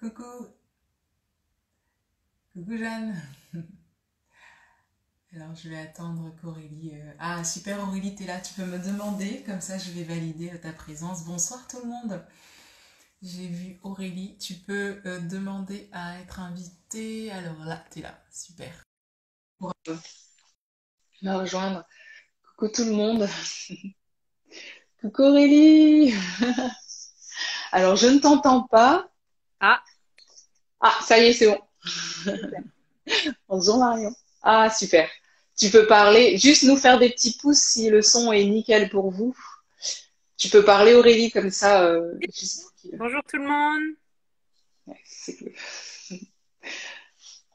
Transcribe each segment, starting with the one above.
Coucou, coucou Jeanne. Alors je vais attendre qu'Aurélie... Ah super Aurélie, t'es là, tu peux me demander, comme ça je vais valider ta présence. Bonsoir tout le monde. J'ai vu Aurélie, tu peux demander à être invitée. Alors là, t'es là, super. Pour me rejoindre. Coucou tout le monde. Coucou Aurélie. Alors je ne t'entends pas. Ah, Ah, ça y est, c'est bon. super. Bonjour Marion. Ah super. Tu peux parler, juste nous faire des petits pouces si le son est nickel pour vous. Tu peux parler Aurélie comme ça, juste pour qu'il... Bonjour tout le monde. Ouais, c'est cool.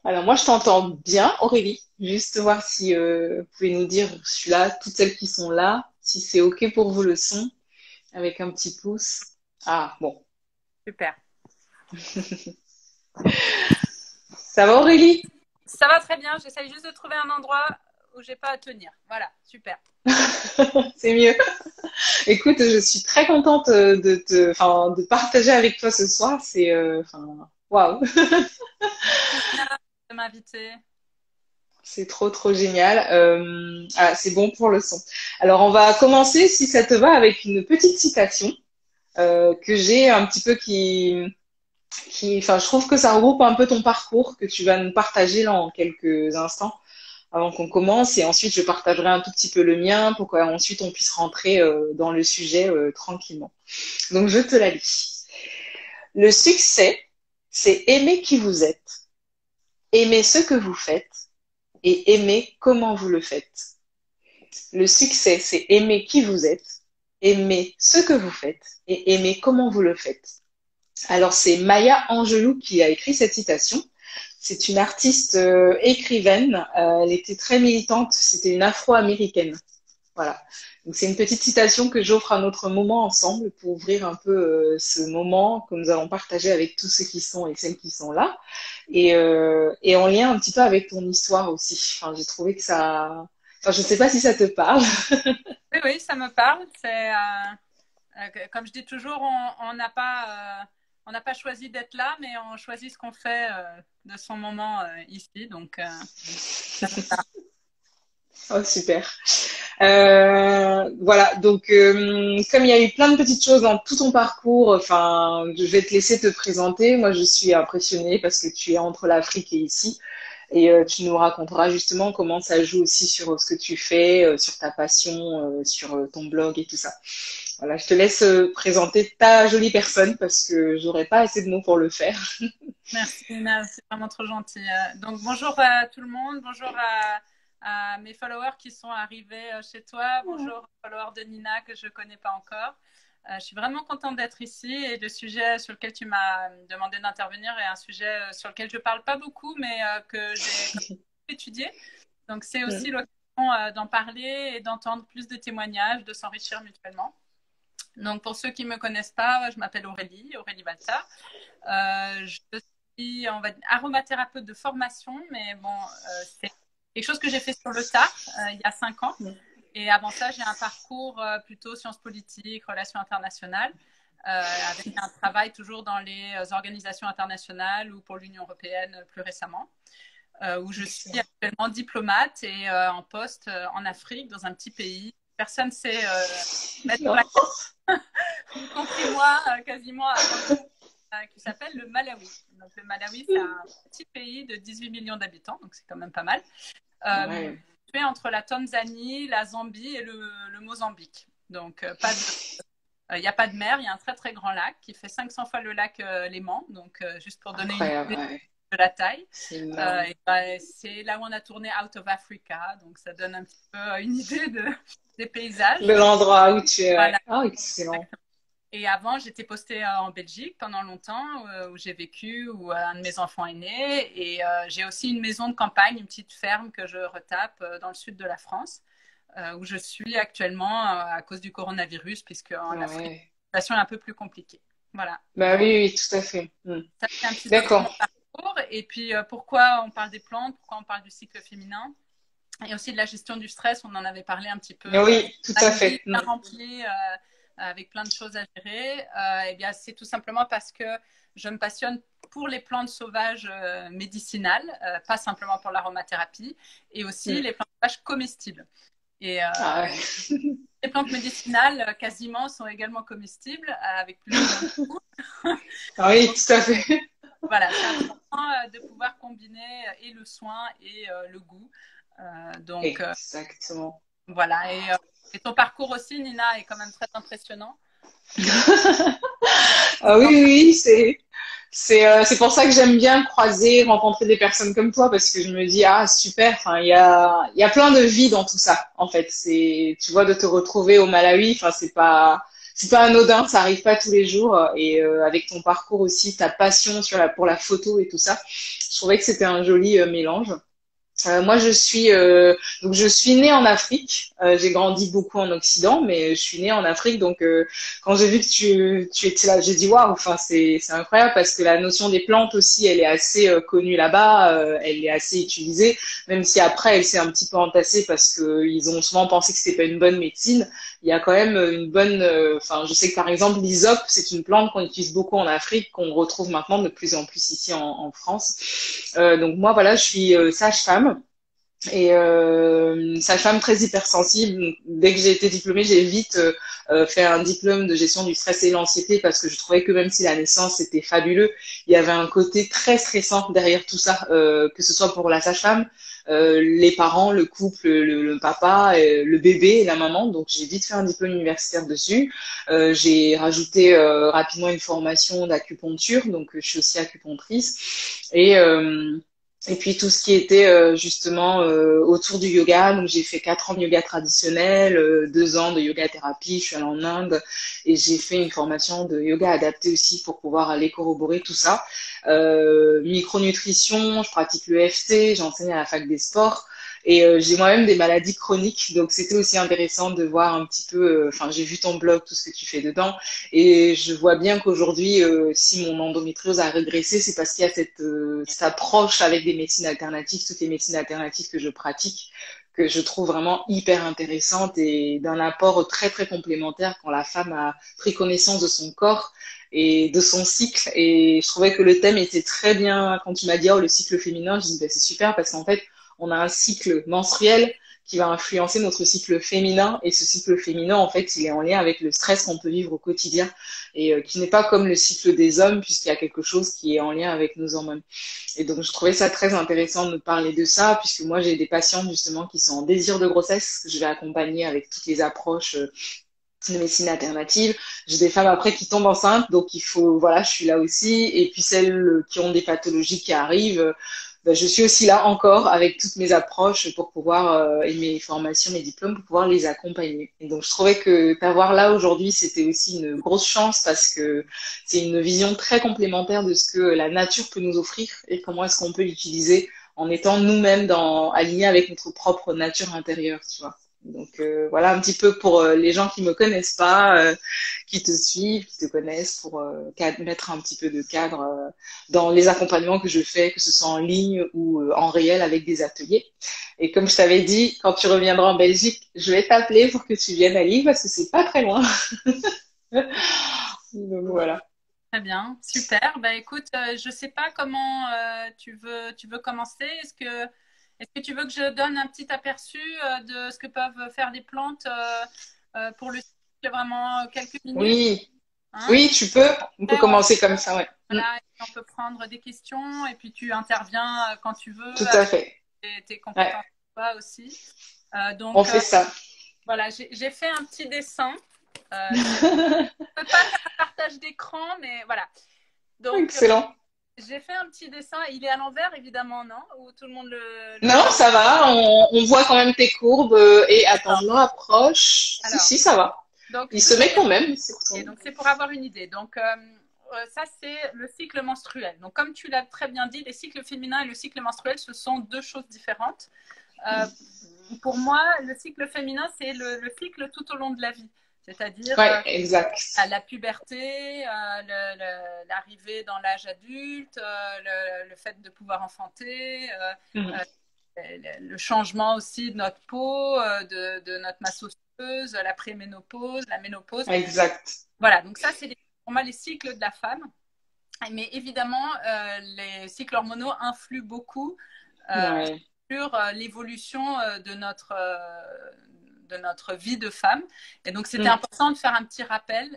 Alors moi je t'entends bien Aurélie, juste voir si vous pouvez nous dire, je suis là, toutes celles qui sont là, si c'est ok pour vous le son, avec un petit pouce. Ah bon, Super. ça va Aurélie? Ça va très bien. J'essaye juste de trouver un endroit où j'ai pas à tenir. Voilà, super. C'est mieux. Écoute, je suis très contente enfin, de partager avec toi ce soir. C'est, enfin, waouh, Merci Zina de m'inviter. c'est trop génial. Ah, c'est bon pour le son. Alors, on va commencer, si ça te va, avec une petite citation que j'ai un petit peu enfin, je trouve que ça regroupe un peu ton parcours que tu vas nous partager là en quelques instants avant qu'on commence, et ensuite je partagerai un tout petit peu le mien pour qu'ensuite on puisse rentrer dans le sujet tranquillement. Donc, je te la lis. Le succès, c'est aimer qui vous êtes, aimer ce que vous faites et aimer comment vous le faites. Le succès, c'est aimer qui vous êtes, aimer ce que vous faites et aimer comment vous le faites. Alors, c'est Maya Angelou qui a écrit cette citation. C'est une artiste écrivaine. Elle était très militante. C'était une afro-américaine. Voilà. Donc c'est une petite citation que j'offre à notre moment ensemble pour ouvrir un peu ce moment que nous allons partager avec tous ceux qui sont et celles qui sont là. Et en lien un petit peu avec ton histoire aussi. Enfin, j'ai trouvé que ça... Enfin, je sais pas si ça te parle. Oui, oui, ça me parle. Comme je dis toujours, on n'a pas choisi d'être là, mais on choisit ce qu'on fait de son moment ici. Donc, ça me parle. Oh, super. Voilà, donc comme il y a eu plein de petites choses dans tout ton parcours, enfin, je vais te laisser te présenter. Moi, je suis impressionnée parce que tu es entre l'Afrique et ici. Et tu nous raconteras justement comment ça joue aussi sur ce que tu fais, sur ta passion, sur ton blog et tout ça. Voilà, je te laisse présenter ta jolie personne parce que j'aurais pas assez de mots pour le faire. Merci Nina, c'est vraiment trop gentil. Donc bonjour à tout le monde, bonjour à mes followers qui sont arrivés chez toi, bonjour aux followers de Nina que je ne connais pas encore. Je suis vraiment contente d'être ici et le sujet sur lequel tu m'as demandé d'intervenir est un sujet sur lequel je ne parle pas beaucoup mais que j'ai étudié. Donc c'est aussi l'occasion d'en parler et d'entendre plus de témoignages, de s'enrichir mutuellement. Donc pour ceux qui ne me connaissent pas, je m'appelle Aurélie, Aurélie Balta. Je suis on va dire, aromathérapeute de formation, mais bon, c'est quelque chose que j'ai fait sur le tard il y a 5 ans. Et avant ça, j'ai un parcours plutôt sciences politiques, relations internationales, avec un travail toujours dans les organisations internationales ou pour l'Union européenne plus récemment, où je suis Excellent. actuellement diplomate et en poste en Afrique, dans un petit pays. Personne ne sait mettre sur Non. la y compris moi, quasiment avant le qui s'appelle le Malawi. Donc, le Malawi, c'est un petit pays de 18 millions d'habitants, donc c'est quand même pas mal. Ouais. Situé entre la Tanzanie, la Zambie et le Mozambique. Donc, pas de, il n'y a pas de mer, il y a un très très grand lac qui fait 500 fois le lac Léman, donc juste pour donner une Incroyable, idée ouais. de la taille. C'est énorme. C'est là où on a tourné Out of Africa, donc ça donne un petit peu une idée des paysages. De l'endroit où tu es, ouais. Voilà. Oh, excellent. Et avant, j'étais postée en Belgique pendant longtemps, où j'ai vécu, où un de mes enfants est né. Et j'ai aussi une maison de campagne, une petite ferme que je retape dans le sud de la France, où je suis actuellement à cause du coronavirus, puisque en Afrique, Ouais. la situation est un peu plus compliquée. Voilà. Bah Donc, oui, oui, tout à fait. ça, c'est un petit peu sur mon D'accord. parcours. Et puis, pourquoi on parle des plantes, pourquoi on parle du cycle féminin et aussi de la gestion du stress. On en avait parlé un petit peu. Oui, tout On a à une vie fait. bien remplie avec plein de choses à gérer. Eh bien, c'est tout simplement parce que je me passionne pour les plantes sauvages médicinales, pas simplement pour l'aromathérapie, et aussi les plantes sauvages comestibles. Et les plantes médicinales, quasiment, sont également comestibles, avec plus ou moins de goût. Oui, tout à fait. Voilà, c'est important de pouvoir combiner et le soin et le goût. Donc, exactement. voilà. Et ton parcours aussi, Nina, est quand même très impressionnant. Ah oui, oui, c'est pour ça que j'aime bien croiser, rencontrer des personnes comme toi, parce que je me dis, ah, super, enfin, il y a plein de vie dans tout ça, en fait. Tu vois, de te retrouver au Malawi, enfin, c'est pas anodin, ça arrive pas tous les jours. Et avec ton parcours aussi, ta passion pour la photo et tout ça, je trouvais que c'était un joli mélange. Moi, donc je suis née en Afrique. J'ai grandi beaucoup en Occident, mais je suis née en Afrique. Donc, quand j'ai vu que tu étais là, j'ai dit waouh. Enfin, c'est incroyable parce que la notion des plantes aussi, elle est assez connue là-bas. Elle est assez utilisée, même si après, elle s'est un petit peu entassée parce que ils ont souvent pensé que c'était pas une bonne médecine. Il y a quand même une bonne. Enfin, je sais que par exemple, l'hysope, c'est une plante qu'on utilise beaucoup en Afrique, qu'on retrouve maintenant de plus en plus ici en France. Donc moi, voilà, je suis sage-femme. Et sage-femme très hypersensible. Donc, dès que j'ai été diplômée, j'ai vite fait un diplôme de gestion du stress et de l'anxiété parce que je trouvais que même si la naissance était fabuleux, il y avait un côté très stressant derrière tout ça, que ce soit pour la sage-femme, les parents, le couple, le papa, le bébé et la maman. Donc j'ai vite fait un diplôme universitaire dessus. J'ai rajouté rapidement une formation d'acupuncture, donc je suis aussi acupunctrice. Et et puis tout ce qui était justement autour du yoga, donc j'ai fait 4 ans de yoga traditionnel, 2 ans de yoga thérapie, je suis allée en Inde et j'ai fait une formation de yoga adapté aussi pour pouvoir aller corroborer tout ça. Micronutrition, je pratique le EFT, j'enseigne à la fac des sports. Et j'ai moi-même des maladies chroniques, donc c'était aussi intéressant de voir un petit peu. Enfin, j'ai vu ton blog, tout ce que tu fais dedans, et je vois bien qu'aujourd'hui, si mon endométriose a régressé, c'est parce qu'il y a cette approche avec des médecines alternatives, toutes les médecines alternatives que je pratique, que je trouve vraiment hyper intéressante et d'un apport très très complémentaire quand la femme a pris connaissance de son corps et de son cycle. Et je trouvais que le thème était très bien. Quand tu m'as dit oh, le cycle féminin, je dis bah, c'est super parce qu'en fait on a un cycle menstruel qui va influencer notre cycle féminin. Et ce cycle féminin, en fait, il est en lien avec le stress qu'on peut vivre au quotidien et qui n'est pas comme le cycle des hommes puisqu'il y a quelque chose qui est en lien avec nos hormones. Et donc, je trouvais ça très intéressant de parler de ça puisque moi, j'ai des patientes justement qui sont en désir de grossesse que je vais accompagner avec toutes les approches de médecine alternative. J'ai des femmes après qui tombent enceintes, donc il faut, voilà, je suis là aussi. Et puis celles qui ont des pathologies qui arrivent, ben, je suis aussi là encore avec toutes mes approches pour pouvoir, et mes formations, mes diplômes, pour pouvoir les accompagner. Et donc je trouvais que t'avoir là aujourd'hui, c'était aussi une grosse chance parce que c'est une vision très complémentaire de ce que la nature peut nous offrir et comment est-ce qu'on peut l'utiliser en étant nous-mêmes alignés avec notre propre nature intérieure, tu vois. Donc voilà un petit peu pour les gens qui me connaissent pas, qui te suivent, qui te connaissent, pour mettre un petit peu de cadre dans les accompagnements que je fais, que ce soit en ligne ou en réel avec des ateliers. Et comme je t'avais dit, quand tu reviendras en Belgique, je vais t'appeler pour que tu viennes à Lille parce que c'est pas très loin. Donc voilà. Très bien, super. Bah, écoute, je ne sais pas comment tu veux commencer. Est-ce que tu veux que je donne un petit aperçu de ce que peuvent faire les plantes pour le cycle, vraiment quelques minutes, Oui, hein? oui, tu peux. On peut Après, on, commencer comme ça, ouais. voilà, on peut prendre des questions et puis tu interviens quand tu veux Tout à avec fait. tes Ouais, compétences toi aussi. on Donc, fait ça. voilà, j'ai fait un petit dessin. Je ne peux pas faire un partage d'écran, mais voilà. Donc, Excellent. j'ai fait un petit dessin. Il est à l'envers, évidemment, non? Ou tout le monde le Non, voit? ça va. On voit quand même tes courbes. Et attends, D'accord. je me rapproche. Si, Alors, si, ça va. donc, Il ce se sont met quand même. et donc c'est pour avoir une idée. Donc, ça, c'est le cycle menstruel. Donc, comme tu l'as très bien dit, les cycles féminins et le cycle menstruel, ce sont deux choses différentes. Euh, pour moi, le cycle féminin, c'est le cycle tout au long de la vie. C'est-à-dire Ouais, exact. à la puberté, l'arrivée dans l'âge adulte, le fait de pouvoir enfanter, Mhm. le changement aussi de notre peau, de notre masse osseuse, la préménopause, la ménopause. Exact. Voilà, donc ça, c'est pour moi les cycles de la femme. Mais évidemment, les cycles hormonaux influent beaucoup Ouais. sur l'évolution de notre vie de femme. Et donc, c'était important de faire un petit rappel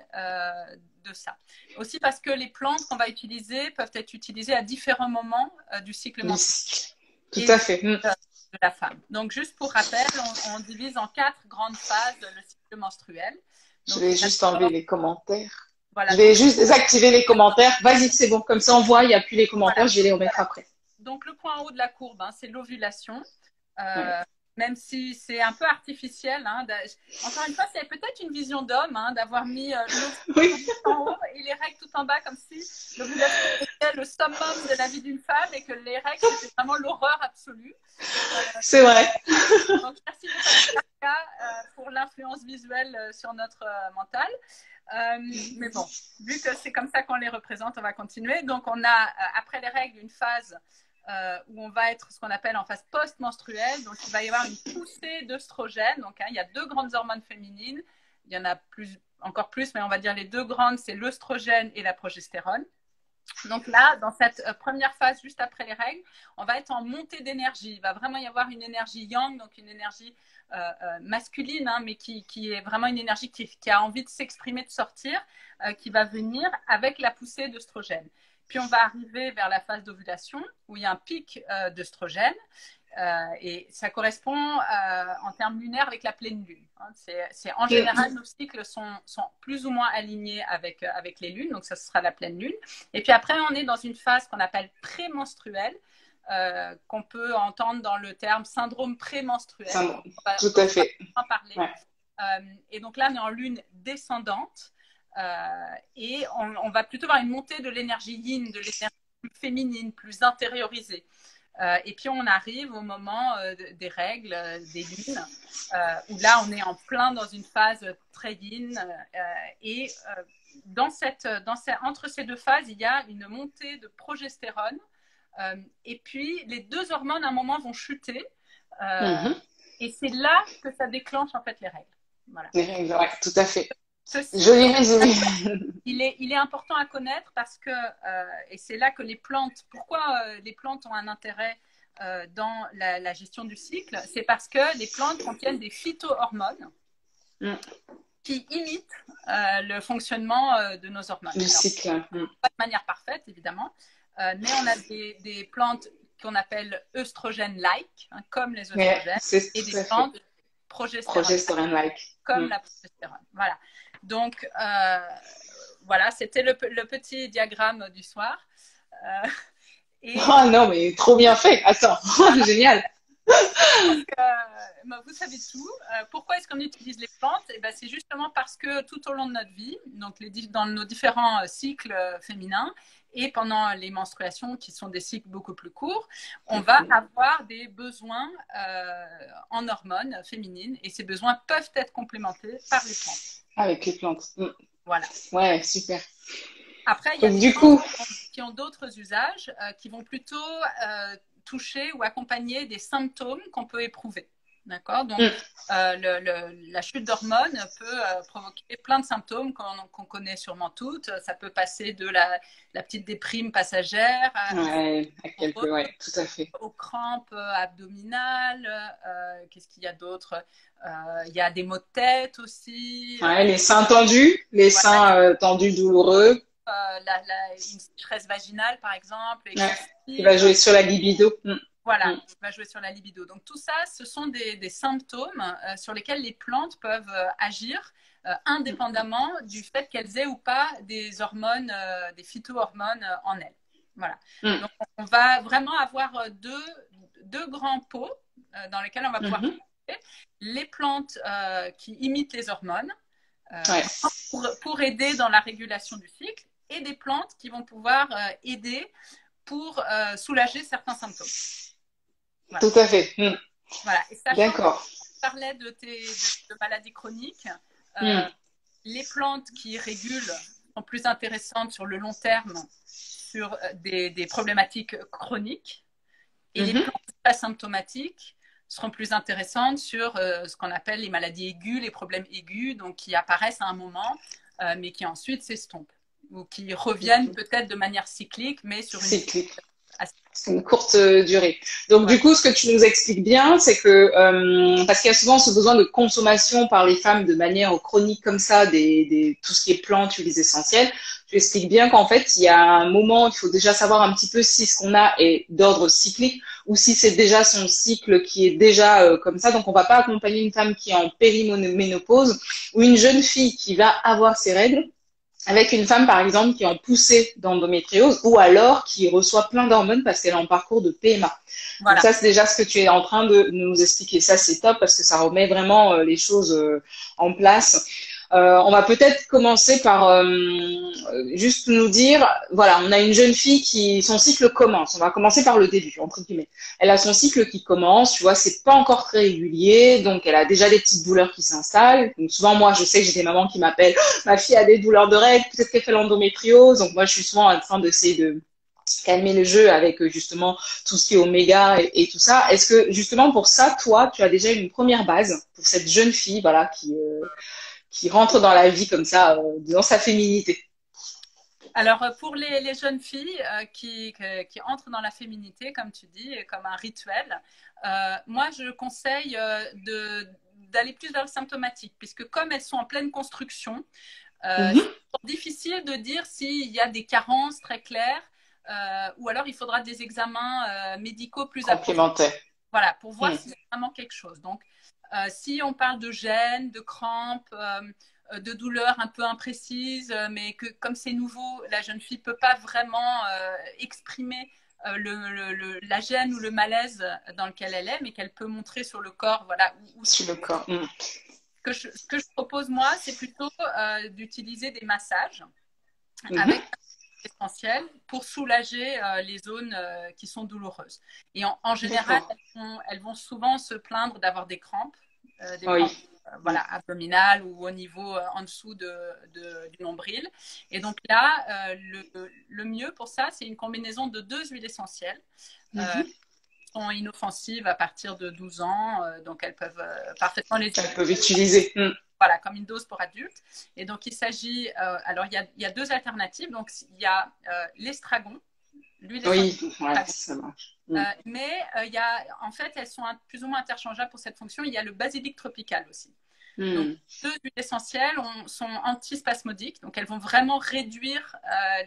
de ça. Aussi parce que les plantes qu'on va utiliser peuvent être utilisées à différents moments du cycle menstruel Tout et à fait. de la femme. Donc, juste pour rappel, on divise en 4 grandes phases le cycle menstruel. Je Donc, vais juste enlever les commentaires. voilà, Je vais donc, juste désactiver les commentaires. Vas-y, c'est bon. Comme ça, on voit, il n'y a plus les commentaires. voilà. Je vais les remettre après. Donc, le point en haut de la courbe, hein, c'est l'ovulation. Ouais. Même si c'est un peu artificiel. Hein, encore une fois, c'est peut-être une vision d'homme hein, d'avoir mis l'ovulation tout en haut et les règles tout en bas, comme si l'ovulation était le summum de la vie d'une femme et que les règles, c'était vraiment l'horreur absolue. C'est vrai. Donc, merci beaucoup pour l'influence visuelle sur notre mental. Mais bon, vu que c'est comme ça qu'on les représente, on va continuer. Donc, on a, après les règles, une phase où on va être ce qu'on appelle en phase post-menstruelle. Donc, il va y avoir une poussée d'œstrogène. Donc, il y a 2 grandes hormones féminines. Il y en a encore plus, mais on va dire les 2 grandes, c'est l'œstrogène et la progestérone. Donc là, dans cette première phase, juste après les règles, on va être en montée d'énergie. Il va vraiment y avoir une énergie yang, donc une énergie masculine, hein, mais qui est vraiment une énergie qui a envie de s'exprimer, de sortir, qui va venir avec la poussée d'œstrogène. Puis on va arriver vers la phase d'ovulation, où il y a un pic d'œstrogène. Et ça correspond en termes lunaires avec la pleine lune. Hein. En général, nos cycles sont plus ou moins alignés avec les lunes, donc ça sera la pleine lune. Et puis après, on est dans une phase qu'on appelle prémenstruelle, qu'on peut entendre dans le terme syndrome prémenstruel. Tout à fait. On va en parler. Ouais. Et donc là, on est en lune descendante. Et on va plutôt avoir une montée de l'énergie yin, de l'énergie plus féminine, plus intériorisée. Et puis on arrive au moment des règles, des lunes, où là on est en plein dans une phase très yin. Et entre ces 2 phases, il y a une montée de progestérone. Et puis les 2 hormones à un moment vont chuter. Et c'est là que ça déclenche en fait les règles. Voilà. Les règles, ouais, tout à fait. Joli résumé. Il est important à connaître parce que, et c'est là que les plantes, pourquoi les plantes ont un intérêt dans la gestion du cycle, c'est parce que les plantes contiennent des phytohormones qui imitent le fonctionnement de nos hormones. Le cycle. Pas de manière parfaite, évidemment, mais on a des plantes qu'on appelle œstrogènes-like, hein, comme les œstrogènes, et des plantes progestérone-like, comme la progestérone. Voilà. Donc, voilà, c'était le petit diagramme du soir. Oh non, mais trop bien fait. Attends, génial. Donc, vous savez tout. Pourquoi est-ce qu'on utilise les plantes? C'est justement parce que tout au long de notre vie, donc dans nos différents cycles féminins et pendant les menstruations qui sont des cycles beaucoup plus courts, on va avoir des besoins en hormones féminines et ces besoins peuvent être complémentés par les plantes. Avec les plantes. Voilà. Ouais, super. Après, il y a des plantes qui ont d'autres usages qui vont plutôt toucher ou accompagner des symptômes qu'on peut éprouver. D'accord? Donc, la chute d'hormones peut provoquer plein de symptômes qu'on connaît sûrement toutes. Ça peut passer de la petite déprime passagère tout à fait. aux crampes abdominales. Qu'est-ce qu'il y a d'autre? Il y a des maux de tête aussi. Ouais, les seins tendus, seins tendus douloureux. Une sécheresse vaginale, par exemple. Qui va jouer sur la libido. Voilà, qui va jouer sur la libido. Donc tout ça, ce sont des symptômes sur lesquels les plantes peuvent agir indépendamment du fait qu'elles aient ou pas des hormones, des phytohormones en elles. Voilà. Donc on va vraiment avoir deux grands pots dans lesquels on va pouvoir trouver les plantes qui imitent les hormones pour aider dans la régulation du cycle et des plantes qui vont pouvoir aider pour soulager certains symptômes. Voilà. Tout à fait. Voilà. Et d'accord. On parlait de maladies chroniques. Les plantes qui régulent sont plus intéressantes sur le long terme sur des problématiques chroniques. Et les plantes asymptomatiques seront plus intéressantes sur ce qu'on appelle les maladies aiguës, les problèmes aigus, donc qui apparaissent à un moment, mais qui ensuite s'estompent. ou qui reviennent peut-être de manière cyclique, mais sur une Cyclique. assez... C'est une courte durée. Donc, Ouais. du coup, ce que tu nous expliques bien, c'est que, parce qu'il y a souvent ce besoin de consommation par les femmes de manière chronique comme ça, tout ce qui est plantes, huiles essentielles, tu expliques bien qu'en fait, il y a un moment, il faut déjà savoir un petit peu si ce qu'on a est d'ordre cyclique ou si c'est déjà son cycle qui est déjà comme ça. Donc, on va pas accompagner une femme qui est en périménopause ou une jeune fille qui va avoir ses règles avec une femme, par exemple, qui est en poussée d'endométriose ou alors qui reçoit plein d'hormones parce qu'elle est en parcours de PMA. Donc Voilà. ça, c'est déjà ce que tu es en train de nous expliquer. Ça, c'est top parce que ça remet vraiment les choses en place. On va peut-être commencer par juste nous dire, voilà, on a une jeune fille qui, son cycle commence. On va commencer par le début, entre guillemets. Elle a son cycle qui commence, tu vois, c'est pas encore très régulier, donc elle a déjà des petites douleurs qui s'installent. Donc souvent, moi, je sais que j'ai des mamans qui m'appellent, ma fille a des douleurs de règles, peut-être qu'elle fait l'endométriose. Donc moi, je suis souvent en train d'essayer de calmer le jeu avec justement tout ce qui est oméga et tout ça. Est-ce que justement pour ça, toi, tu as déjà une première base pour cette jeune fille, voilà, qui rentre dans la vie comme ça, dans sa féminité? Alors, pour les jeunes filles qui entrent dans la féminité, comme tu dis, comme un rituel, moi, je conseille d'aller plus vers le symptomatique, puisque comme elles sont en pleine construction, Mhm. c'est difficile de dire s'il y a des carences très claires, ou alors il faudra des examens médicaux plus approfondis. Complémentaire. Voilà, pour voir Hmm. si c'est vraiment quelque chose. Donc, si on parle de gêne, de crampes, de douleurs un peu imprécises, mais que comme c'est nouveau, la jeune fille ne peut pas vraiment exprimer la gêne ou le malaise dans lequel elle est, mais qu'elle peut montrer sur le corps, voilà. Sur le corps. Hmm. Ce que je propose, moi, c'est plutôt d'utiliser des massages avec Mhm. essentiel pour soulager les zones qui sont douloureuses. Et en général, D'accord. elles vont souvent se plaindre d'avoir des crampes Oui. Hmm. voilà, abdominales ou au niveau en dessous du nombril. Et donc là, le mieux pour ça, c'est une combinaison de 2 huiles essentielles. Mhm. Sont inoffensives à partir de 12 ans, donc elles peuvent parfaitement les Elles peuvent utiliser. Hmm. voilà, comme une dose pour adultes. Et donc, il s'agit, alors il y a 2 alternatives. Donc, il y a l'estragon, l'huile essentielle Oui, ouais, d'estragon. ça marche. Hmm. Mais il y a, en fait, elles sont plus ou moins interchangeables pour cette fonction. Il y a le basilic tropical aussi. Donc, Hmm. 2 huiles essentielles sont antispasmodiques. Donc, elles vont vraiment réduire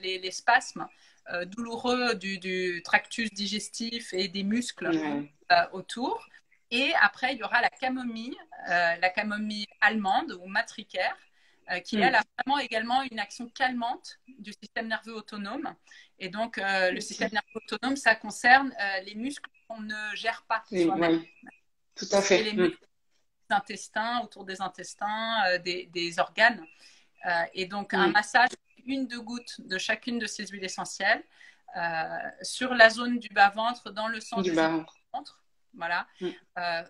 les spasmes douloureux du tractus digestif et des muscles Ouais. autour. Et après, il y aura la camomille allemande ou matricaire, qui elle Hmm. a vraiment également une action calmante du système nerveux autonome. Et donc, le système Ok. nerveux autonome, ça concerne les muscles qu'on ne gère pas Oui, soi-même. oui, tout Tout à ce qui est fait. les Hmm. muscles des intestins, autour des intestins, des organes. Et donc, un Hmm. massage, 1 2 gouttes de chacune de ces huiles essentielles sur la zone du bas-ventre, dans le sens Du des bas. ventre. Voilà. Hmm. Euh,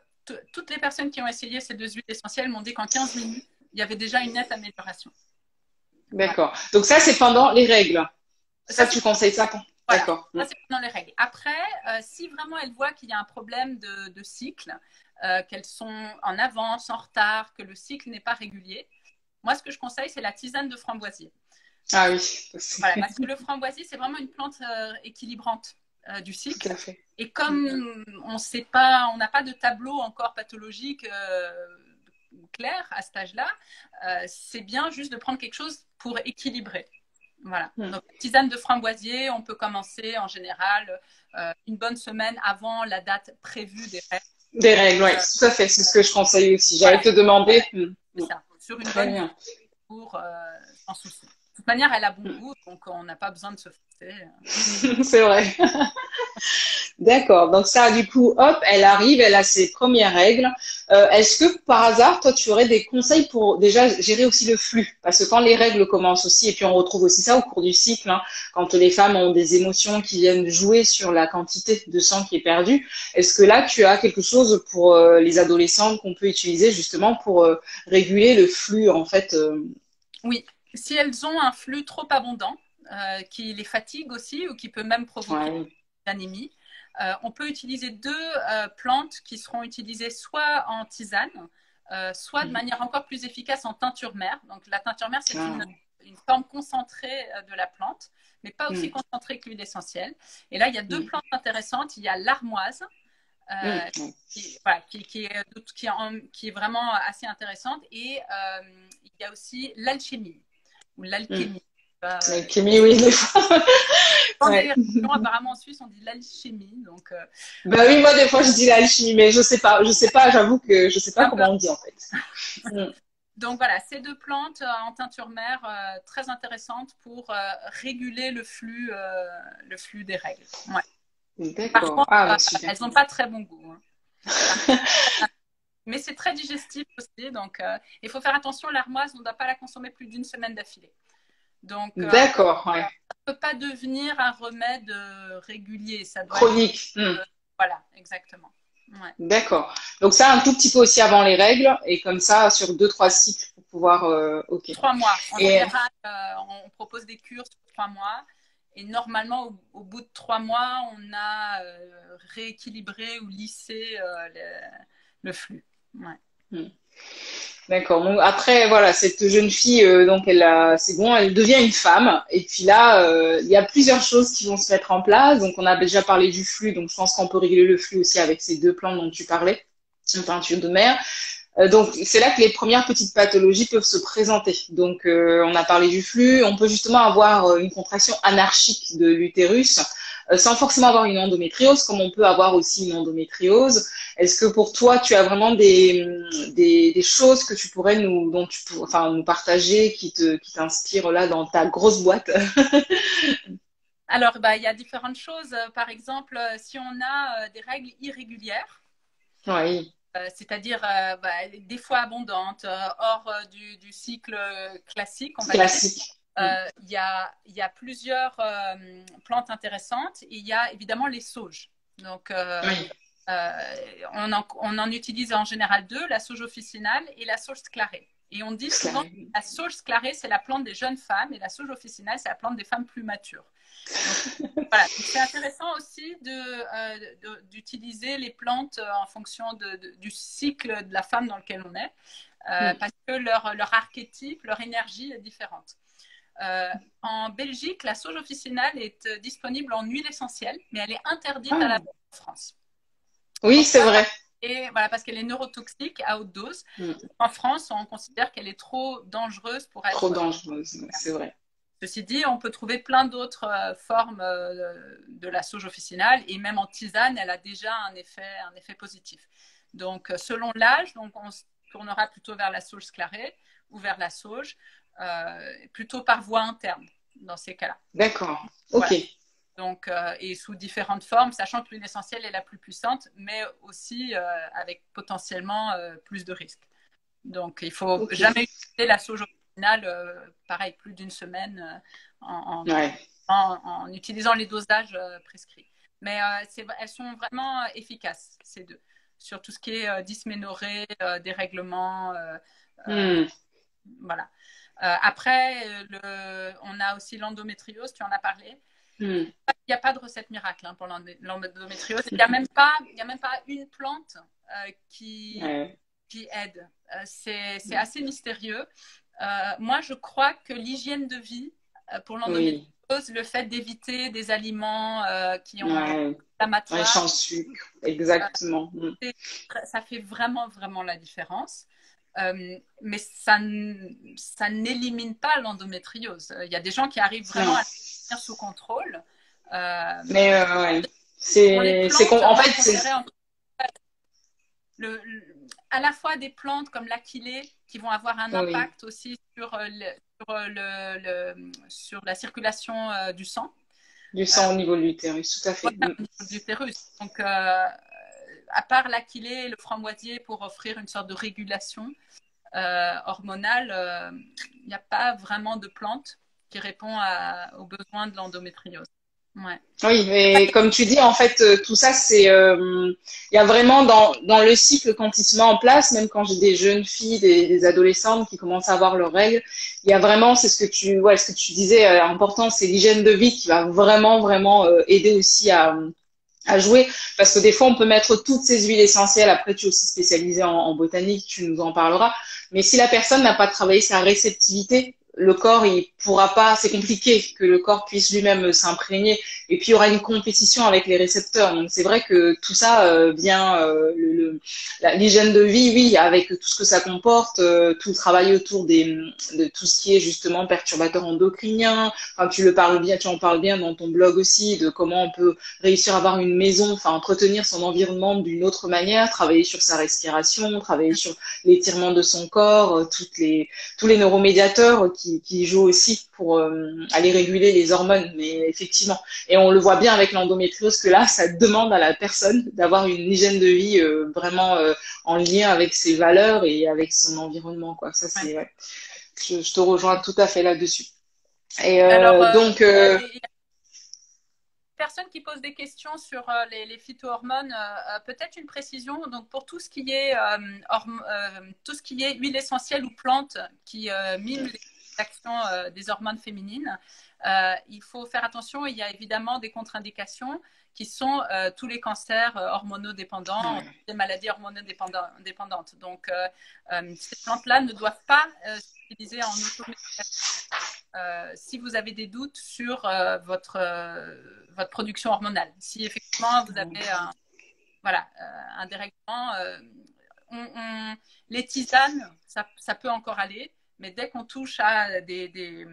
Toutes les personnes qui ont essayé ces 2 huiles essentielles m'ont dit qu'en 15 minutes, il y avait déjà une nette amélioration. Voilà. D'accord. Donc ça, c'est pendant les règles. Ça, Ça, c'est tu conseilles ça? voilà. D'accord. Hmm. Ça, c'est pendant les règles. Après, si vraiment elles voient qu'il y a un problème de cycle, qu'elles sont en avance, en retard, que le cycle n'est pas régulier, moi, ce que je conseille, c'est la tisane de framboisier. Ah oui, Voilà, parce que le framboisier, c'est vraiment une plante équilibrante du tout cycle. à fait. Et Hmm. comme on n'a pas de tableau encore pathologique clair à cet âge-là, c'est bien juste de prendre quelque chose pour équilibrer. Voilà. Hmm. Donc, tisane de framboisier, on peut commencer en général une bonne semaine avant la date prévue des règles. Des règles, oui, tout à fait. C'est ce que je conseille aussi. J'allais Voilà, te demander. Hmm. c'est Hmm. ça. Sur une Très bonne bien. pour sans souci. De toute manière, elle a bon Hmm. goût, donc on n'a pas besoin de se forcer. C'est vrai. D'accord. Donc ça, du coup, hop, elle arrive, elle a ses premières règles. Est-ce que par hasard, toi, tu aurais des conseils pour déjà gérer aussi le flux? Parce que quand les règles commencent aussi, et puis on retrouve aussi ça au cours du cycle, hein, quand les femmes ont des émotions qui viennent jouer sur la quantité de sang qui est perdue, est-ce que là, tu as quelque chose pour les adolescentes qu'on peut utiliser justement pour réguler le flux, en fait Oui, si elles ont un flux trop abondant, qui les fatigue aussi ou qui peut même provoquer Ouais. l'anémie, on peut utiliser 2 plantes qui seront utilisées soit en tisane, soit de Mhm. manière encore plus efficace en teinture mère. Donc la teinture mère, Ah, ouais. une forme concentrée de la plante, mais pas aussi concentrée que l'huile essentielle. Et là, il y a deux plantes intéressantes. Il y a l'armoise, qui est vraiment assez intéressante. Et il y a aussi l'alchimie, ou l'alchémie. L'alchimie, oui, des fois. Apparemment, en Suisse, on dit l'alchimie. Donc, bah oui, moi, des fois, je dis l'alchimie, mais je sais pas, j'avoue que je sais pas comment on dit, en fait. Donc voilà, ces deux plantes en teinture mère très intéressantes pour réguler le flux des règles. Ouais. D'accord. Par contre, elles n'ont pas très bon goût. Hein. Mais c'est très digestif aussi, donc il faut faire attention. L'armoise, on ne doit pas la consommer plus d'une semaine d'affilée. Donc, d'accord, ouais. Ça ne peut pas devenir un remède régulier. Ça doit chronique. Voilà, exactement. Ouais. D'accord. Donc ça, un tout petit peu aussi avant les règles, et comme ça, sur 2-3 cycles pour pouvoir... ok. 3 mois. En général, on propose des cures sur 3 mois. Et normalement, au bout de 3 mois, on a rééquilibré ou lissé le flux. Ouais. D'accord. Donc après, voilà, cette jeune fille, donc c'est bon, elle devient une femme. Et puis là, il y a plusieurs choses qui vont se mettre en place. Donc on a déjà parlé du flux, donc je pense qu'on peut réguler le flux aussi avec ces deux plantes dont tu parlais, une teinture de mer. Donc c'est là que les premières petites pathologies peuvent se présenter. Donc on a parlé du flux, on peut justement avoir une contraction anarchique de l'utérus sans forcément avoir une endométriose, comme on peut avoir aussi une endométriose. Est-ce que pour toi, tu as vraiment des choses que tu pourrais nous partager qui t'inspirent là dans ta grosse boîte? Alors, il y a différentes choses. Par exemple, si on a des règles irrégulières, oui. C'est-à-dire des fois abondantes, hors du cycle classique, on va classique. Dire. Il y a plusieurs plantes intéressantes. Et il y a évidemment les sauges. Donc, on en utilise en général deux, la sauge officinale et la sauge sclarée. Et on dit souvent que la sauge sclarée, c'est la plante des jeunes femmes et la sauge officinale, c'est la plante des femmes plus matures. Donc, voilà. C'est intéressant aussi d'utiliser les plantes en fonction du cycle de la femme dans lequel on est, parce que leur archétype, leur énergie est différente. En Belgique, la sauge officinale est disponible en huile essentielle, mais elle est interdite à la vente en France. Oui, donc, c'est vrai. Et voilà, parce qu'elle est neurotoxique à haute dose. En France, on considère qu'elle est trop dangereuse pour être... Trop dangereuse, c'est vrai. Ceci dit, on peut trouver plein d'autres formes de la sauge officinale et même en tisane, elle a déjà un effet positif. Donc, selon l'âge, on se tournera plutôt vers la sauge sclarée ou vers la sauge, plutôt par voie interne dans ces cas-là. D'accord, ok. Voilà. Donc, et sous différentes formes, sachant que l'huile essentielle est la plus puissante, mais aussi avec potentiellement plus de risques. Donc, il ne faut jamais utiliser la sauge officinale, pareil, plus d'une semaine en utilisant les dosages prescrits. Mais elles sont vraiment efficaces, ces deux, sur tout ce qui est dysménorrhée, dérèglement. Voilà. Après, on a aussi l'endométriose, tu en as parlé. Il n'y a pas de recette miracle pour l'endométriose. Il n'y a même pas une plante qui aide. C'est assez mystérieux. Moi, je crois que l'hygiène de vie pour l'endométriose, le fait d'éviter des aliments qui ont inflammatoires, sans sucre, exactement. Ça fait vraiment, vraiment la différence. Mais ça n'élimine pas l'endométriose. Il y a des gens qui arrivent vraiment à tenir sous contrôle. Mais en fait, à la fois des plantes comme l'achillée qui vont avoir un impact aussi sur la circulation du sang. Du sang au niveau de l'utérus, tout à fait. Au niveau de l'utérus. Donc, à part l'achillée et le framboisier pour offrir une sorte de régulation hormonale, il n'y a pas vraiment de plante qui répond aux besoins de l'endométriose. Ouais. Oui, mais comme tu dis, en fait, tout ça, il y a vraiment dans le cycle quand il se met en place, même quand j'ai des jeunes filles, des adolescentes qui commencent à avoir leurs règles, il y a vraiment, c'est ce que tu disais, important, c'est l'hygiène de vie qui va vraiment, vraiment aider aussi à jouer, parce que des fois on peut mettre toutes ces huiles essentielles. Après, tu es aussi spécialisée en botanique, tu nous en parleras, mais si la personne n'a pas travaillé sa réceptivité le corps, il pourra pas, c'est compliqué que le corps puisse lui-même s'imprégner. Et puis, il y aura une compétition avec les récepteurs. Donc, c'est vrai que tout ça vient, l'hygiène de vie, oui, avec tout ce que ça comporte, tout le travail autour de tout ce qui est justement perturbateur endocrinien. Enfin, tu en parles bien dans ton blog aussi, de comment on peut réussir à avoir une maison, enfin, entretenir son environnement d'une autre manière, travailler sur sa respiration, travailler sur l'étirement de son corps, tous les neuromédiateurs qui jouent aussi pour aller réguler les hormones. Mais effectivement, et on le voit bien avec l'endométriose que là, ça demande à la personne d'avoir une hygiène de vie vraiment en lien avec ses valeurs et avec son environnement, quoi. Ça, c'est, ouais. Je te rejoins tout à fait là-dessus. Et Alors, donc, il y a personnes qui posent des questions sur les phytohormones. Peut-être une précision. Donc, pour tout ce qui est tout ce qui est huile essentielle ou plante qui mime les actions des hormones féminines, il faut faire attention. Il y a évidemment des contre-indications qui sont tous les cancers hormonodépendants, les maladies hormonodépendantes. Donc, ces plantes-là ne doivent pas s'utiliser en automédication. Si vous avez des doutes sur votre production hormonale. Si effectivement vous avez un dérèglement, les tisanes, ça peut encore aller, mais dès qu'on touche à des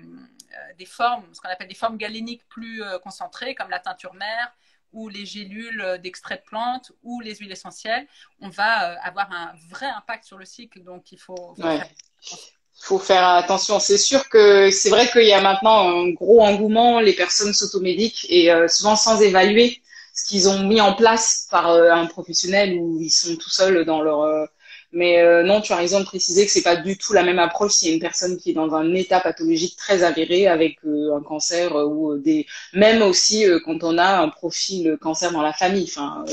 formes, ce qu'on appelle des formes galéniques plus concentrées, comme la teinture mère ou les gélules d'extrait de plantes ou les huiles essentielles, on va avoir un vrai impact sur le cycle. Donc, il faut faire attention. Faut faire attention. C'est sûr que c'est vrai qu'il y a maintenant un gros engouement, les personnes s'automédiquent et souvent sans évaluer ce qu'ils ont mis en place par un professionnel ou ils sont tout seuls dans leur. Mais non, tu as raison de préciser que c'est pas du tout la même approche si y a une personne qui est dans un état pathologique très avéré avec un cancer ou même aussi quand on a un profil cancer dans la famille, enfin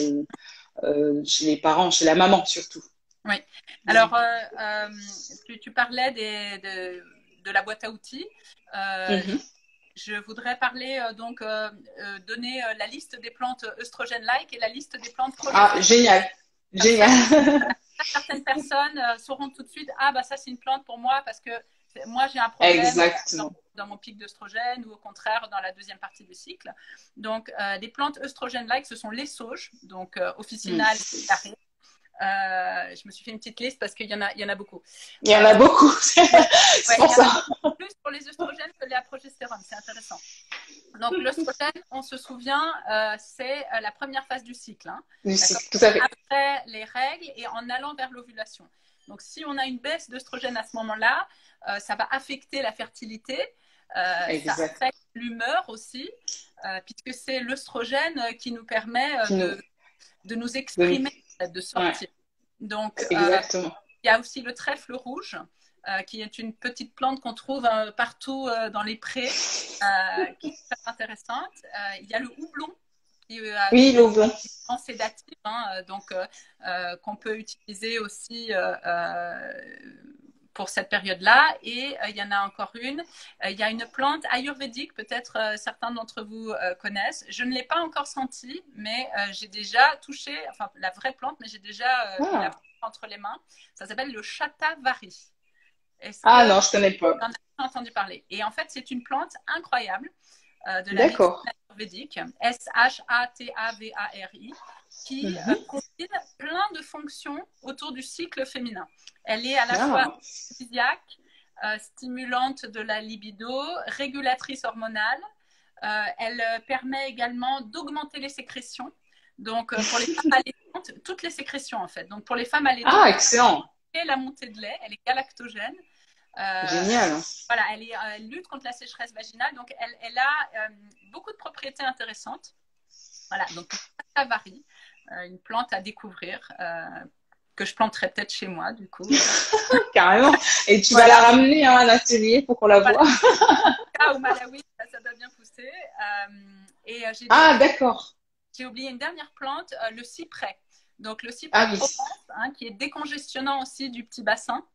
chez les parents, chez la maman surtout. Oui. Alors, tu parlais de la boîte à outils. Je voudrais parler, donner la liste des plantes œstrogènes-like et la liste des plantes progestérone. Ah, génial. Génial. Certaines personnes sauront tout de suite, ah, bah ça, c'est une plante pour moi parce que moi, j'ai un problème dans mon pic d'œstrogène ou au contraire dans la deuxième partie du cycle. Donc, les plantes œstrogènes-like, ce sont les sauges, donc officinales et carrées. Je me suis fait une petite liste parce qu'il y en a beaucoup. Il y en a beaucoup, c'est pour ça. Plus pour les œstrogènes que la progestérone, c'est intéressant. Donc l'œstrogène, on se souvient, c'est la première phase du cycle. Hein, tout à fait. Après les règles et en allant vers l'ovulation. Donc si on a une baisse d'œstrogène à ce moment-là, ça va affecter la fertilité, ça affecte l'humeur aussi, puisque c'est l'œstrogène qui nous permet de nous exprimer, de sortir. Donc, il y a aussi le trèfle rouge, qui est une petite plante qu'on trouve partout dans les prés, qui est très intéressante. Il y a le houblon. Oui, le houblon. Sédatif, donc qu'on peut utiliser aussi pour cette période-là. Et il y en a encore une. Il y a une plante ayurvédique, peut-être certains d'entre vous connaissent. Je ne l'ai pas encore sentie, mais j'ai déjà touché, enfin la vraie plante, mais j'ai déjà la plante entre les mains. Ça s'appelle le shatavari. Non, je ne connais pas. J'en ai entendu parler. Et en fait, c'est une plante incroyable de la médecine ayurvédique, Shatavari, qui combine plein de fonctions autour du cycle féminin. Elle est à la fois aphrodisiaque, stimulante de la libido, régulatrice hormonale. Elle permet également d'augmenter les sécrétions. Donc, pour les femmes allaitantes, toutes les sécrétions en fait. Donc, pour les femmes allaitantes, excellent. La montée de lait, elle est galactogène. Génial. Voilà, elle lutte contre la sécheresse vaginale. Donc, elle a beaucoup de propriétés intéressantes. Voilà, donc ça varie. Une plante à découvrir que je planterai peut-être chez moi, du coup. Carrément. Et tu vas la ramener à un atelier pour qu'on la voie. Au Malawi, ça doit bien pousser. D'accord. J'ai oublié une dernière plante, le cyprès. Donc, le cyprès qui est décongestionnant aussi du petit bassin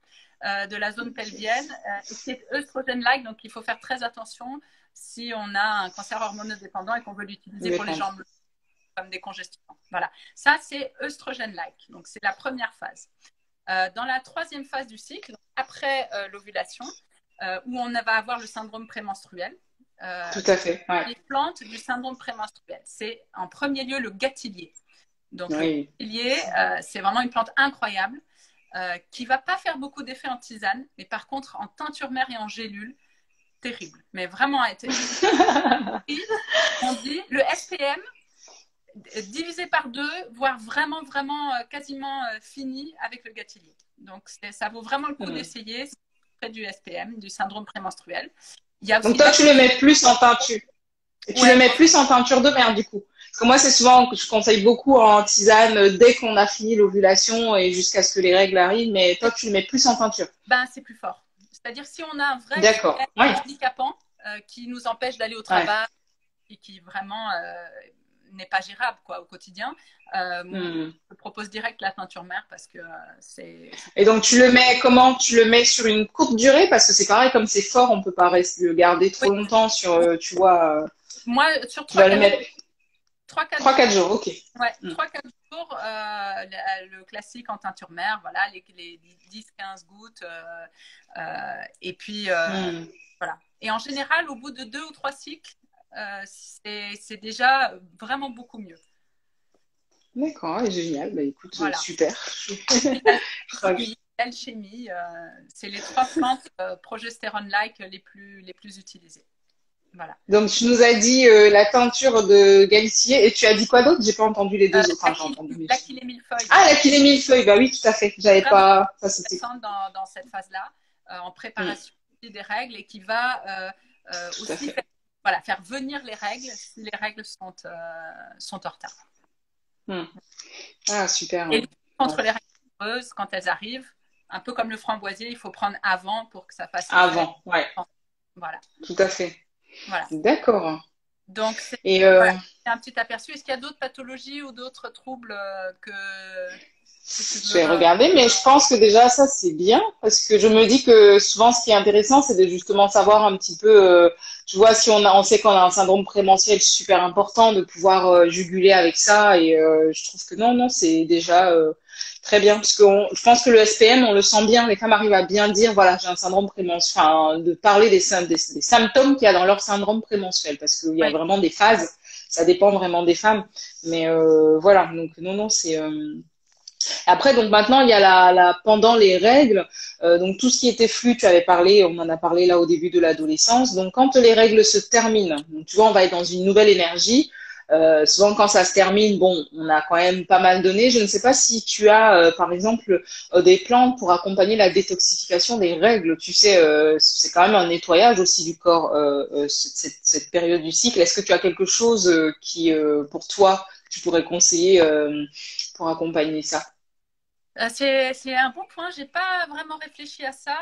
de la zone pelvienne, et qui est œstrogène-like. Donc, il faut faire très attention si on a un cancer hormonodépendant et qu'on veut l'utiliser pour les jambes comme décongestionnant. Voilà. Ça, c'est œstrogène-like. Donc, c'est la première phase. Dans la troisième phase du cycle, après l'ovulation, où on va avoir le syndrome prémenstruel. Tout à fait. Ouais. Les plantes du syndrome prémenstruel, c'est en premier lieu le gâtillier. Donc, Oui. le gâtillier, c'est vraiment une plante incroyable qui ne va pas faire beaucoup d'effets en tisane, mais par contre, en teinture mère et en gélule, terrible. Mais vraiment, on dit le SPM divisé par 2, voire vraiment, vraiment quasiment fini avec le gâtillier. Donc, ça vaut vraiment le coup d'essayer près du SPM, du syndrome prémenstruel. Donc, toi, tu le mets plus en teinture. Et tu le mets plus en teinture de mer, du coup. Parce que moi, c'est souvent que je conseille beaucoup en tisane dès qu'on a fini l'ovulation et jusqu'à ce que les règles arrivent. Mais toi, tu le mets plus en teinture. Ben, c'est plus fort. C'est-à-dire, si on a un vrai handicapant qui nous empêche d'aller au travail et qui vraiment n'est pas gérable quoi, au quotidien, je propose direct la teinture mère parce que c'est... Et donc, tu le mets comment? Tu le mets sur une courte durée? Parce que c'est pareil, comme c'est fort, on peut pas le garder trop longtemps sur, tu vois... Moi, sur tu vas le mettre 3-4 jours, ok. Ouais, 3-4 jours, le classique en teinture mère, voilà, les 10-15 gouttes. Et puis, voilà. Et en général, au bout de 2 ou 3 cycles, c'est déjà vraiment beaucoup mieux. D'accord, génial. Bah, écoute, voilà. Super. L'alchimie, c'est les 3 plantes progestérone-like les plus utilisées. Voilà. Donc, tu nous as dit la teinture de Galicier et tu as dit quoi d'autre? J'ai pas entendu les deux autres. J'ai entendu l'Achillée millefeuille. Ah, l'Achillée millefeuille, bah oui, tout à fait. J'avais pas. Ça, c'était dans cette phase-là, en préparation des règles et qui va aussi faire venir les règles si les règles sont en retard. Ah, super. Et contre les règles douloureuses, quand elles arrivent, un peu comme le framboisier, il faut prendre avant pour que ça fasse. Avant, ouais. Voilà. Tout à fait. Voilà. D'accord. Donc, c'est un petit aperçu. Est-ce qu'il y a d'autres pathologies ou d'autres troubles que je vais regarder, mais je pense que déjà ça c'est bien parce que je me dis que souvent ce qui est intéressant c'est de justement savoir un petit peu, tu vois, si on sait qu'on a un syndrome prémenstruel super important, de pouvoir juguler avec ça et je trouve que non c'est déjà très bien parce que je pense que le SPM on le sent bien, les femmes arrivent à bien dire voilà j'ai un syndrome prémenstruel, enfin de parler des symptômes qu'il y a dans leur syndrome prémenstruel parce qu'il y a vraiment des phases, ça dépend vraiment des femmes, mais voilà donc non c'est après, donc maintenant, il y a pendant les règles, donc tout ce qui était flux, tu avais parlé, on en a parlé là au début de l'adolescence. Donc quand les règles se terminent, donc tu vois, on va être dans une nouvelle énergie. Souvent quand ça se termine, bon, on a quand même pas mal donné. Je ne sais pas si tu as, par exemple, des plantes pour accompagner la détoxification des règles. Tu sais, c'est quand même un nettoyage aussi du corps, cette période du cycle. Est-ce que tu as quelque chose qui, pour toi, tu pourrais conseiller pour accompagner ça? C'est un bon point. J'ai pas vraiment réfléchi à ça.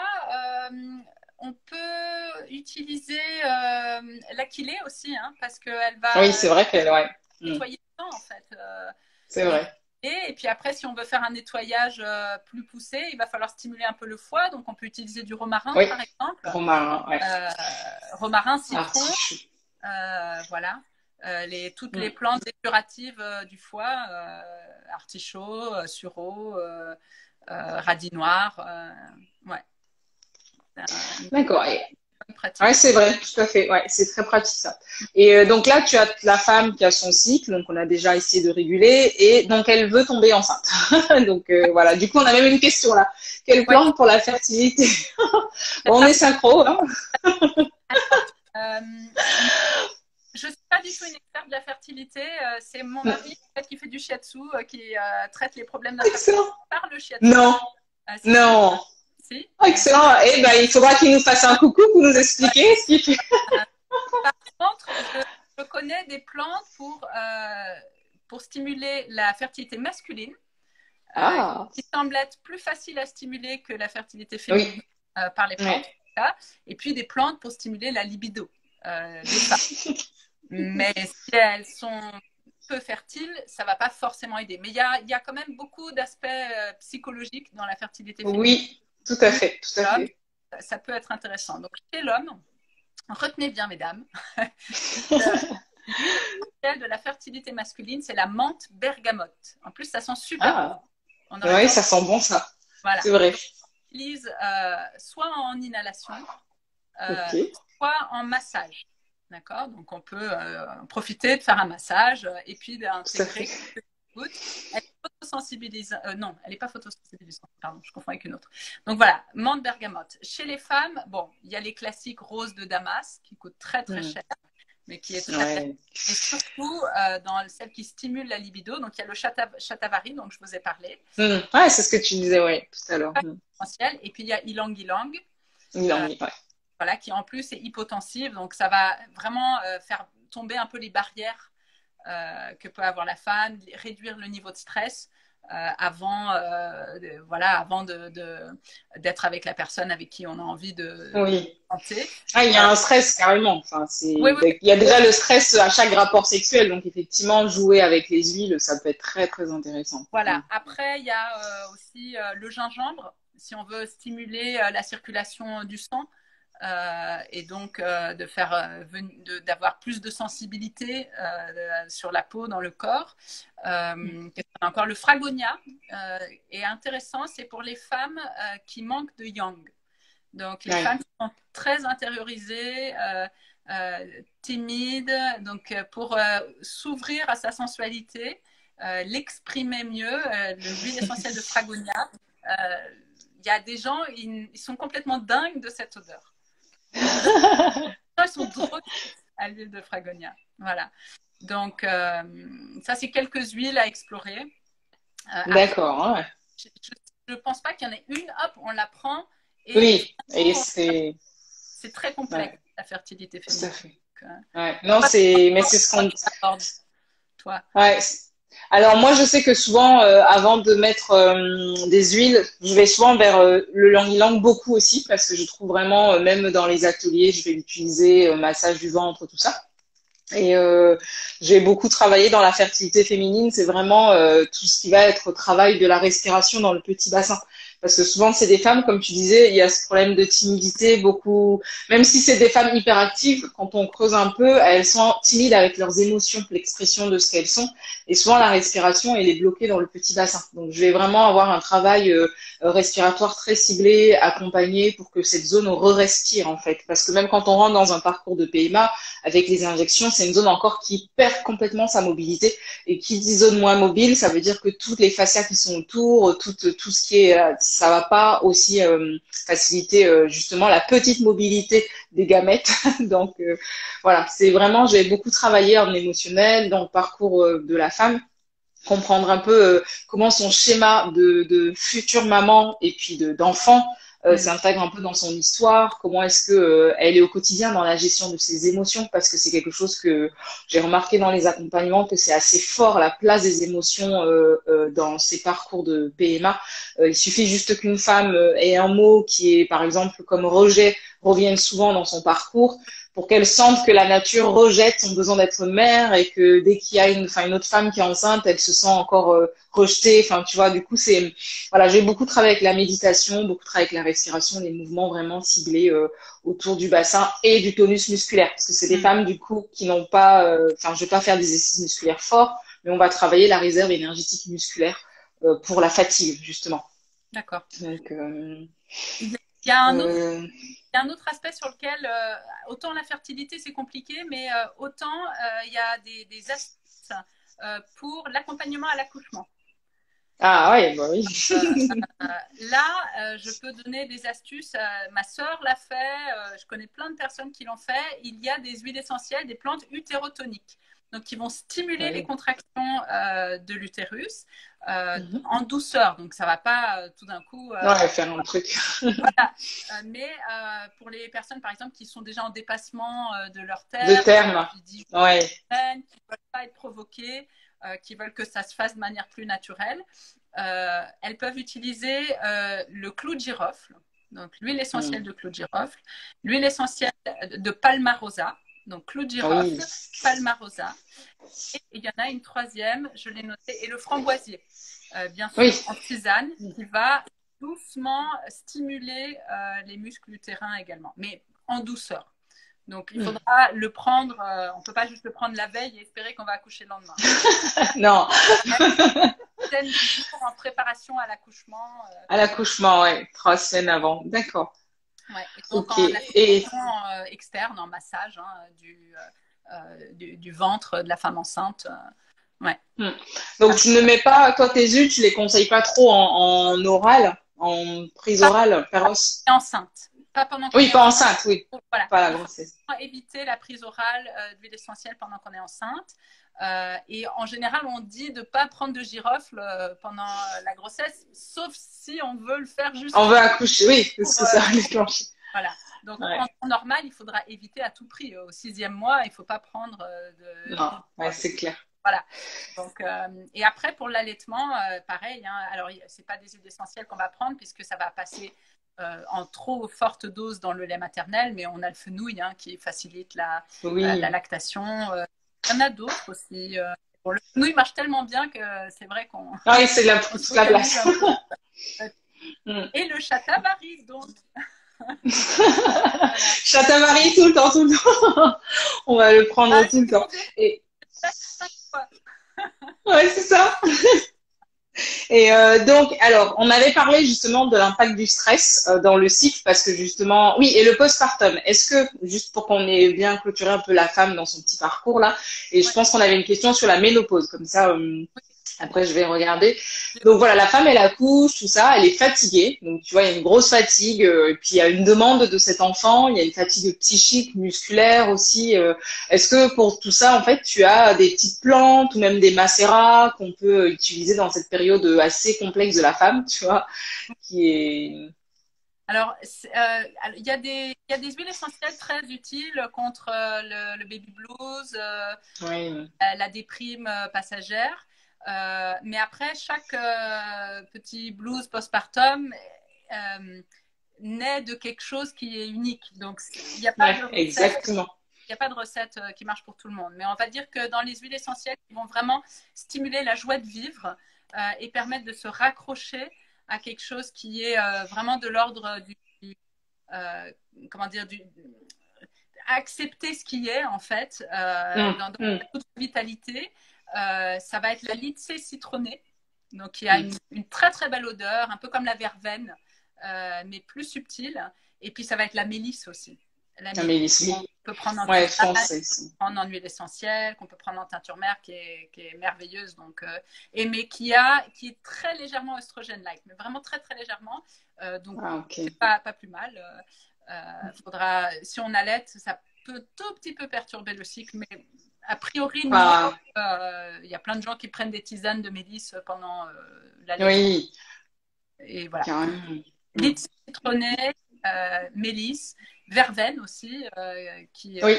On peut utiliser l'achillée aussi, hein, parce qu'elle va. Oui, c'est vrai qu'elle, nettoyer le sang en fait. C'est vrai. Et puis après, si on veut faire un nettoyage plus poussé, il va falloir stimuler un peu le foie. Donc, on peut utiliser du romarin, par exemple. Romarin, ouais. Romarin, citron. Voilà. Toutes les plantes dépuratives du foie, artichaut, sureau, radis noir. Ouais. D'accord. Ouais, c'est vrai, tout à fait. Ouais, c'est très pratique ça. Et donc là, tu as la femme qui a son cycle, donc on a déjà essayé de réguler, et donc elle veut tomber enceinte. Donc voilà. Du coup, on a même une question là. Quelle plante pour la fertilité? Bon, on est synchro, hein. Je ne suis pas du tout une experte de la fertilité. C'est mon mari qui fait du shiatsu, qui traite les problèmes d'infertilité par le shiatsu. Non. Si. Excellent. Eh ben, il faudra qu'il nous fasse un coucou pour nous expliquer ce qu'il fait. Par contre, je connais des plantes pour stimuler la fertilité masculine, qui semble être plus facile à stimuler que la fertilité féminine par les plantes. Et puis des plantes pour stimuler la libido des femmes. Mais si elles sont peu fertiles, ça ne va pas forcément aider. Mais il y a quand même beaucoup d'aspects psychologiques dans la fertilité féminine. Oui, tout à fait. Tout à fait. Ça peut être intéressant. Donc, chez l'homme, retenez bien, mesdames, l'huile de la fertilité masculine, c'est la menthe bergamote. En plus, ça sent super bon. Oui, ça sent bon, ça. Voilà. C'est vrai. On utilise soit en inhalation, Ok. soit en massage. D'accord? Donc, on peut profiter de faire un massage et puis Tout à fait. d'intégrer quelques gouttes. Elle est photosensibilisante. Non, elle n'est pas photosensibilisante. Pardon, je confonds avec une autre. Donc, voilà, menthe bergamote. Chez les femmes, bon, il y a les classiques roses de Damas qui coûtent très, très cher, mais qui est très Ouais. et surtout dans celle qui stimule la libido. Donc, il y a le shatavari, dont je vous ai parlé, Ouais, c'est ce que tu disais, ouais, tout à l'heure. essentiel. Et puis, il y a ylang ylang, Il en est, ouais. voilà, qui en plus est hypotensive. Donc, ça va vraiment faire tomber un peu les barrières que peut avoir la femme, réduire le niveau de stress avant d'être avec la personne avec qui on a envie de Oui. tenter. Ah, il y a un stress carrément. Enfin, Oui, oui, il y a déjà le stress à chaque rapport sexuel, donc effectivement, jouer avec les huiles, ça peut être très très intéressant. voilà. Après, il y a aussi le gingembre, si on veut stimuler la circulation du sang. Et donc d'avoir plus de sensibilité sur la peau, dans le corps. Encore le fragonia est intéressant, c'est pour les femmes qui manquent de yang. Donc les femmes qui sont très intériorisées, timides, donc pour s'ouvrir à sa sensualité, l'exprimer mieux, l'huile essentielle de fragonia. Il y a des gens, ils sont complètement dingues de cette odeur. Ils sont drogués à l'huile de fragonia. Voilà. Donc, ça, c'est quelques huiles à explorer. D'accord. Ouais. Je ne pense pas qu'il y en ait une, hop, on la prend. Oui, et c'est très complexe, la fertilité tout à féminine. fait. Non, mais c'est ce qu'on. Toi. Ouais. Alors moi, je sais que souvent, avant de mettre des huiles, je vais souvent vers le ylang-ylang beaucoup aussi parce que je trouve vraiment, même dans les ateliers, je vais l'utiliser, massage du ventre, tout ça. Et j'ai beaucoup travaillé dans la fertilité féminine. C'est vraiment tout ce qui va être travail de la respiration dans le petit bassin. Parce que souvent, c'est des femmes, comme tu disais, il y a ce problème de timidité, beaucoup, même si c'est des femmes hyperactives, quand on creuse un peu, elles sont timides avec leurs émotions, l'expression de ce qu'elles sont. Et souvent, la respiration, elle est bloquée dans le petit bassin. Donc, je vais vraiment avoir un travail respiratoire très ciblé, accompagné pour que cette zone re-respire, en fait. Parce que même quand on rentre dans un parcours de PMA, avec les injections, c'est une zone encore qui perd complètement sa mobilité. Et qui dit zone moins mobile, ça veut dire que toutes les fascias qui sont autour, tout ce qui est, ça va pas aussi faciliter justement la petite mobilité des gamètes. Donc voilà, c'est vraiment, j'ai beaucoup travaillé en émotionnel dans le parcours de la femme, comprendre un peu comment son schéma de future maman et puis d'enfant s'intègre un peu dans son histoire, comment est-ce que elle est au quotidien dans la gestion de ses émotions, parce que c'est quelque chose que j'ai remarqué dans les accompagnements, que c'est assez fort la place des émotions dans ces parcours de PMA. Il suffit juste qu'une femme ait un mot qui est, par exemple, comme rejet, revienne souvent dans son parcours, pour qu'elle sente que la nature rejette son besoin d'être mère et que dès qu'il y a une autre femme qui est enceinte, elle se sent encore rejetée. Enfin, tu vois, du coup, voilà, j'ai beaucoup travaillé avec la méditation, beaucoup travaillé avec la respiration, les mouvements vraiment ciblés autour du bassin et du tonus musculaire, parce que c'est des femmes du coup qui n'ont pas, je vais pas faire des exercices musculaires forts, mais on va travailler la réserve énergétique musculaire pour la fatigue justement. D'accord. Donc, il y a un autre aspect sur lequel, autant la fertilité c'est compliqué, mais autant il y a des astuces pour l'accompagnement à l'accouchement. Ah ouais, bah oui. Là, je peux donner des astuces. Ma sœur l'a fait, je connais plein de personnes qui l'ont fait. Il y a des huiles essentielles, des plantes utérotoniques, donc qui vont stimuler les contractions de l'utérus en douceur. Donc ça va pas tout d'un coup faire un truc. voilà. Mais pour les personnes par exemple qui sont déjà en dépassement de leur terme, qui ne veulent pas être provoquées, qui veulent que ça se fasse de manière plus naturelle, elles peuvent utiliser le clou de girofle, donc l'huile essentielle de clou de girofle, l'huile essentielle de palmarosa, donc clou de girofle, palmarosa, et il y en a une troisième, je l'ai noté, et le framboisier, bien sûr, en tisane, qui va doucement stimuler les muscles utérins également, mais en douceur. Donc, il faudra le prendre, on ne peut pas juste le prendre la veille et espérer qu'on va accoucher le lendemain. Non. Une jours en préparation à l'accouchement. À l'accouchement, ouais. 3 semaines avant. D'accord. Ouais. Et donc, Ok. en Et assistance externe, en massage du ventre de la femme enceinte. Ouais. hmm. Donc tu ne mets pas, toi tes jus, tu les conseilles pas trop en oral, en prise Pas orale, féroce. enceinte. Pas pendant qu'on Oui, est pas enceinte. enceinte, oui, Voilà. pas la Il faut grossesse. éviter la prise orale d'huile essentielle pendant qu'on est enceinte. Et en général, on dit de ne pas prendre de girofle pendant la grossesse, sauf si on veut le faire juste On veut accoucher, oui, parce pour, que ça va déclencher. voilà. Donc, Ouais. en temps normal, il faudra éviter à tout prix. Au 6e mois, il ne faut pas prendre Non, ouais, c'est clair. voilà. Donc, et après, pour l'allaitement, pareil. Hein, alors, ce n'est pas des huiles essentielles qu'on va prendre puisque ça va passer en trop forte dose dans le lait maternel, mais on a le fenouil hein, qui facilite la Oui. lactation. Il y en a d'autres aussi. Bon, le fenouil marche tellement bien que c'est vrai qu'on Ah oui, c'est on se toute la focalise place. un peu. Hmm. Et le chatavari, donc. Voilà. Chatavari tout le temps, tout le temps. On va le prendre Ah, tout j'ai le temps. demandé Et 5 fois. ouais, c'est ça. Et donc, alors, on avait parlé justement de l'impact du stress dans le cycle parce que justement, oui, et le postpartum. Est-ce que, juste pour qu'on ait bien clôturé un peu la femme dans son petit parcours là, et je Ouais. pense qu'on avait une question sur la ménopause, comme ça, après je vais regarder. J'ai Donc voilà, la femme elle accouche, tout ça, elle est fatiguée. Donc tu vois, il y a une grosse fatigue, et puis il y a une demande de cet enfant, il y a une fatigue psychique, musculaire aussi. Est-ce que pour tout ça, en fait, tu as des petites plantes ou même des macérats qu'on peut utiliser dans cette période assez complexe de la femme, tu vois, qui est... Alors, il y a des huiles essentielles très utiles contre le baby blues, Oui, la déprime passagère. Mais après, chaque petit blues postpartum naît de quelque chose qui est unique. Donc, il n'y a pas ouais, de recette. exactement. Il n'y a pas de recette qui marche pour tout le monde. Mais on va dire que dans les huiles essentielles qui vont vraiment stimuler la joie de vivre et permettre de se raccrocher à quelque chose qui est vraiment de l'ordre euh, comment dire, accepter ce qui est en fait dans Mm. toute vitalité. Ça va être la lycée citronnée, donc il y a une très très belle odeur, un peu comme la verveine, mais plus subtile. Et puis ça va être la mélisse aussi. La Ah, mélisse mais qu'on peut prendre en ouais, tisane, foncé. prendre en huile essentielle, qu'on peut prendre en teinture mère qui est merveilleuse, donc, mais qui est très légèrement oestrogène-like, mais vraiment très très légèrement. Donc Ah, ok. c'est pas plus mal. Faudra, si on allait, ça peut tout petit peu perturber le cycle, mais a priori non. Ah, Il y a plein de gens qui prennent des tisanes de mélisse pendant l'allaitement. oui, Et voilà. carrément. Mm. Litchi citronné, mélisse, verveine aussi, Oui.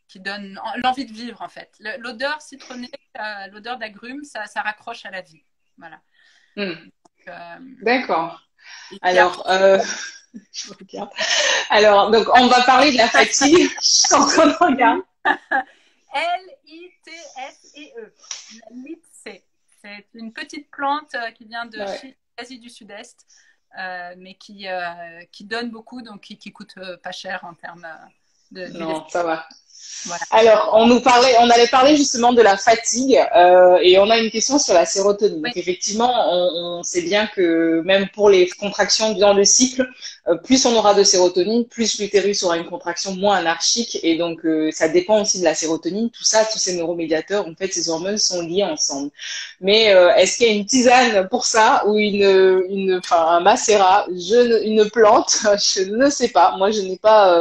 qui donne l'envie de vivre en fait. L'odeur citronnée, l'odeur d'agrumes, ça raccroche à la vie. Voilà. Mm. Euh, D'accord. et puis après, Alors, je regarde. Alors, donc, on va parler de la fatigue. Je suis en train de regarder. L-I-T-S-E-E. La Litsée. C'est une petite plante qui vient de Ouais. Chine, d'Asie du Sud-Est, mais qui donne beaucoup, donc qui coûte pas cher en termes d'huile essentielle. Non, ça va. Voilà. Alors, on allait parler justement de la fatigue et on a une question sur la sérotonine. Oui, Donc, effectivement, on sait bien que même pour les contractions durant le cycle, plus on aura de sérotonine, plus l'utérus aura une contraction moins anarchique et donc ça dépend aussi de la sérotonine. Tout ça, tous ces neuromédiateurs, en fait, ces hormones sont liés ensemble. Mais est-ce qu'il y a une tisane pour ça ou enfin, un macérat, une plante? Je ne sais pas. Moi, je n'ai pas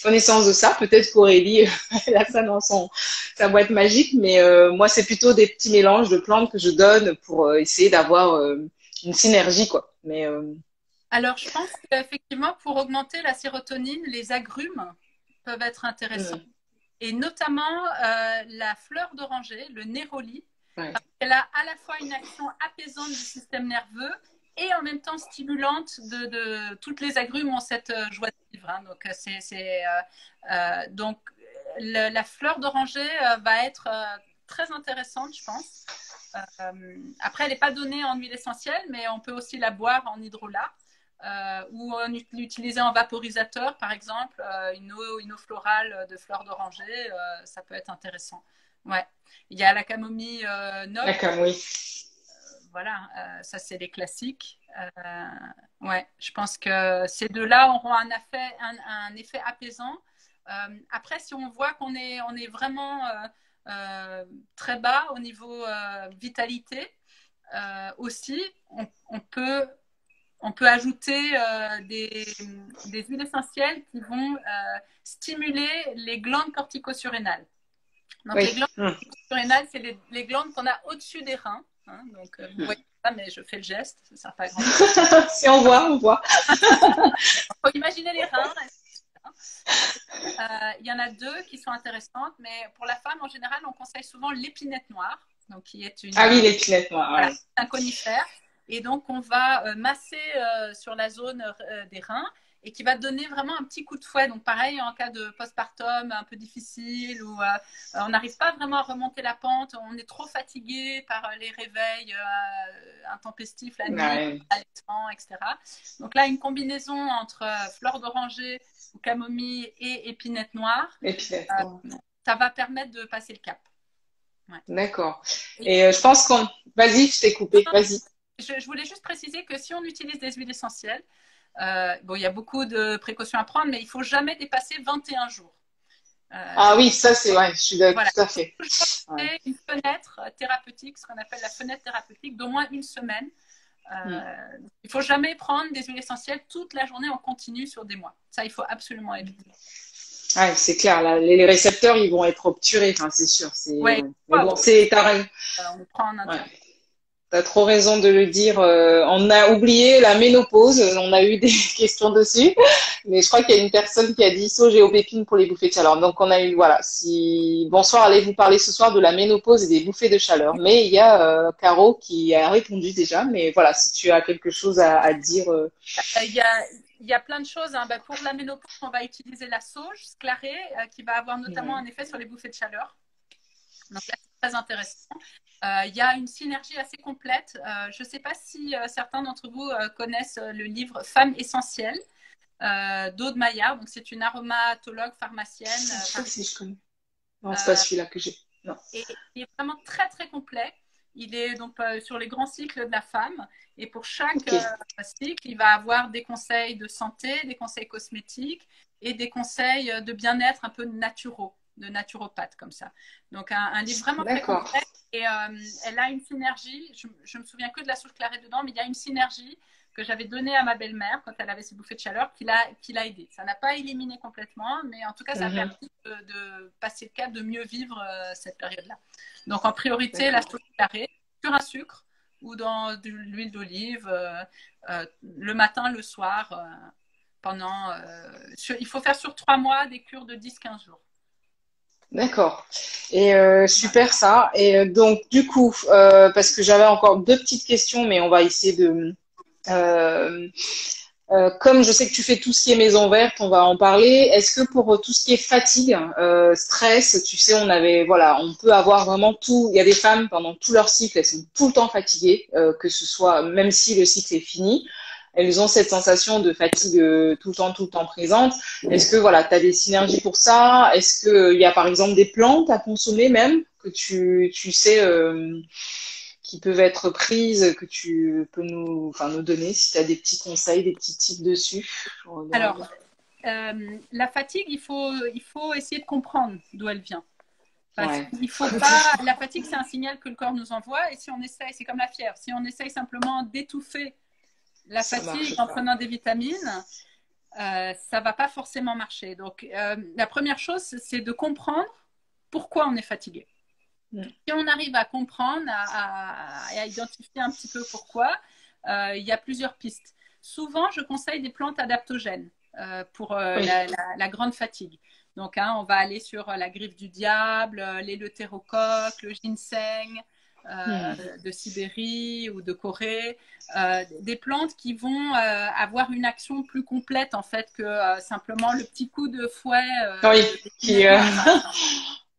connaissance de ça. Peut-être qu'Aurélie elle a ça dans sa boîte magique, mais moi, c'est plutôt des petits mélanges de plantes que je donne pour essayer d'avoir une synergie, quoi. Mais alors je pense qu'effectivement, pour augmenter la sérotonine, les agrumes peuvent être intéressants. hmm, Et notamment la fleur d'oranger, le néroli, ouais. elle a à la fois une action apaisante du système nerveux et en même temps stimulante toutes les agrumes ont cette joie de vivre. Hein. Donc, donc la fleur d'oranger va être très intéressante, je pense. Après, elle n'est pas donnée en huile essentielle, mais on peut aussi la boire en hydrolat. Ou l'utiliser en vaporisateur, par exemple, une eau florale de fleurs d'oranger, ça peut être intéressant. Ouais. Il y a la camomille noble. D'accord, oui. voilà, ça c'est les classiques. Ouais, je pense que ces deux-là auront un effet apaisant. Après, si on voit on est vraiment très bas au niveau vitalité, aussi, on peut ajouter des huiles essentielles qui vont stimuler les glandes corticosurrénales. Donc, Oui. les glandes corticosurrénales, c'est les glandes qu'on a au-dessus des reins. Hein, donc, vous voyez pas, mais je fais le geste, ça ne sert pas à grand-chose. Si on voit, on voit. Il faut imaginer les reins. Il y en a deux qui sont intéressantes, mais pour la femme, en général, on conseille souvent l'épinette noire, donc qui est Ah oui, l'épinette noire. voilà, Ouais. un conifère. Et donc, on va masser sur la zone des reins et qui va donner vraiment un petit coup de fouet. Donc, pareil, en cas de postpartum un peu difficile ou on n'arrive pas vraiment à remonter la pente, on est trop fatigué par les réveils intempestifs la nuit, Ouais. l'allaitement, etc. Donc là, une combinaison entre fleur d'oranger ou camomille et épinette noire, Épinette noire. ça va permettre de passer le cap. Ouais. D'accord. Et je pense qu'on... Vas-y, je t'ai coupé. Vas-y. Je voulais juste préciser que si on utilise des huiles essentielles, bon, il y a beaucoup de précautions à prendre, mais il ne faut jamais dépasser 21 jours. Ah oui, ça c'est ouais, je suis d'accord, voilà. tout à fait. Ouais. Une fenêtre thérapeutique, ce qu'on appelle la fenêtre thérapeutique, d'au moins une semaine. Il ne faut jamais prendre des huiles essentielles toute la journée en continu sur des mois. Ça, il faut absolument éviter. Ouais, c'est clair. Là, les récepteurs, ils vont être obturés, enfin, c'est sûr. Ouais. Mais bon, t'as raison. On prend en interne. Ouais. T'as trop raison de le dire. On a oublié la ménopause. On a eu des questions dessus. Mais je crois qu'il y a une personne qui a dit sauge et aubépine pour les bouffées de chaleur. Donc, on a eu, voilà. Bonsoir, allez vous parler ce soir de la ménopause et des bouffées de chaleur. Mais il y a Caro qui a répondu déjà. Mais voilà, si tu as quelque chose à dire. Il y a plein de choses. Hein. Pour la ménopause, on va utiliser la sauge sclarée qui va avoir notamment un effet sur les bouffées de chaleur. Donc là, c'est très intéressant. Il y a une synergie assez complète. Je ne sais pas si certains d'entre vous connaissent le livre Femmes essentielles d'Aude Maillard. Donc, c'est une aromatologue pharmacienne. Je sais pas si je connais. Non, c'est pas celui-là que j'ai. Non. Et il est vraiment très, très complet. Il est donc sur les grands cycles de la femme. Et pour chaque cycle, il va avoir des conseils de santé, des conseils cosmétiques et des conseils de bien-être un peu naturaux, de naturopathe comme ça. Donc, un livre vraiment très complet. Et elle a une synergie. Je me souviens que de la sauge clarée dedans, mais il y a une synergie que j'avais donnée à ma belle-mère quand elle avait ses bouffées de chaleur qui l'a aidée. Ça n'a pas éliminé complètement, mais en tout cas, ça a permis de passer le cap, de mieux vivre cette période-là. Donc, en priorité, la sauge clarée sur un sucre ou dans de l'huile d'olive le matin, le soir, il faut faire sur 3 mois des cures de 10-15 jours. D'accord. Et super ça. Et donc du coup, parce que j'avais encore deux petites questions, mais on va essayer de. Comme je sais que tu fais tout ce qui est maison verte, on va en parler. Est-ce que pour tout ce qui est fatigue, stress, tu sais, on peut avoir vraiment tout. Il y a des femmes pendant tout leur cycle, elles sont tout le temps fatiguées, que ce soit même si le cycle est fini. Elles ont cette sensation de fatigue tout le temps présente. Est-ce que voilà, tu as des synergies pour ça? Est-ce que il y a par exemple des plantes à consommer même que tu sais qui peuvent être prises, que tu peux nous donner si tu as des petits conseils, des petits tips dessus? Alors, la fatigue, il faut essayer de comprendre d'où elle vient. Il faut pas. La fatigue, c'est un signal que le corps nous envoie, et si on essaye, c'est comme la fièvre. Si on essaye simplement d'étouffer la fatigue en prenant des vitamines, ça va pas forcément marcher. Donc, la première chose, c'est de comprendre pourquoi on est fatigué. Si on arrive à comprendre, à identifier un petit peu pourquoi, il y a plusieurs pistes. Souvent, je conseille des plantes adaptogènes pour la grande fatigue. Donc, on va aller sur la griffe du diable, l'éleutérocoque, le ginseng de Sibérie ou de Corée. Des plantes qui vont avoir une action plus complète en fait que simplement le petit coup de fouet.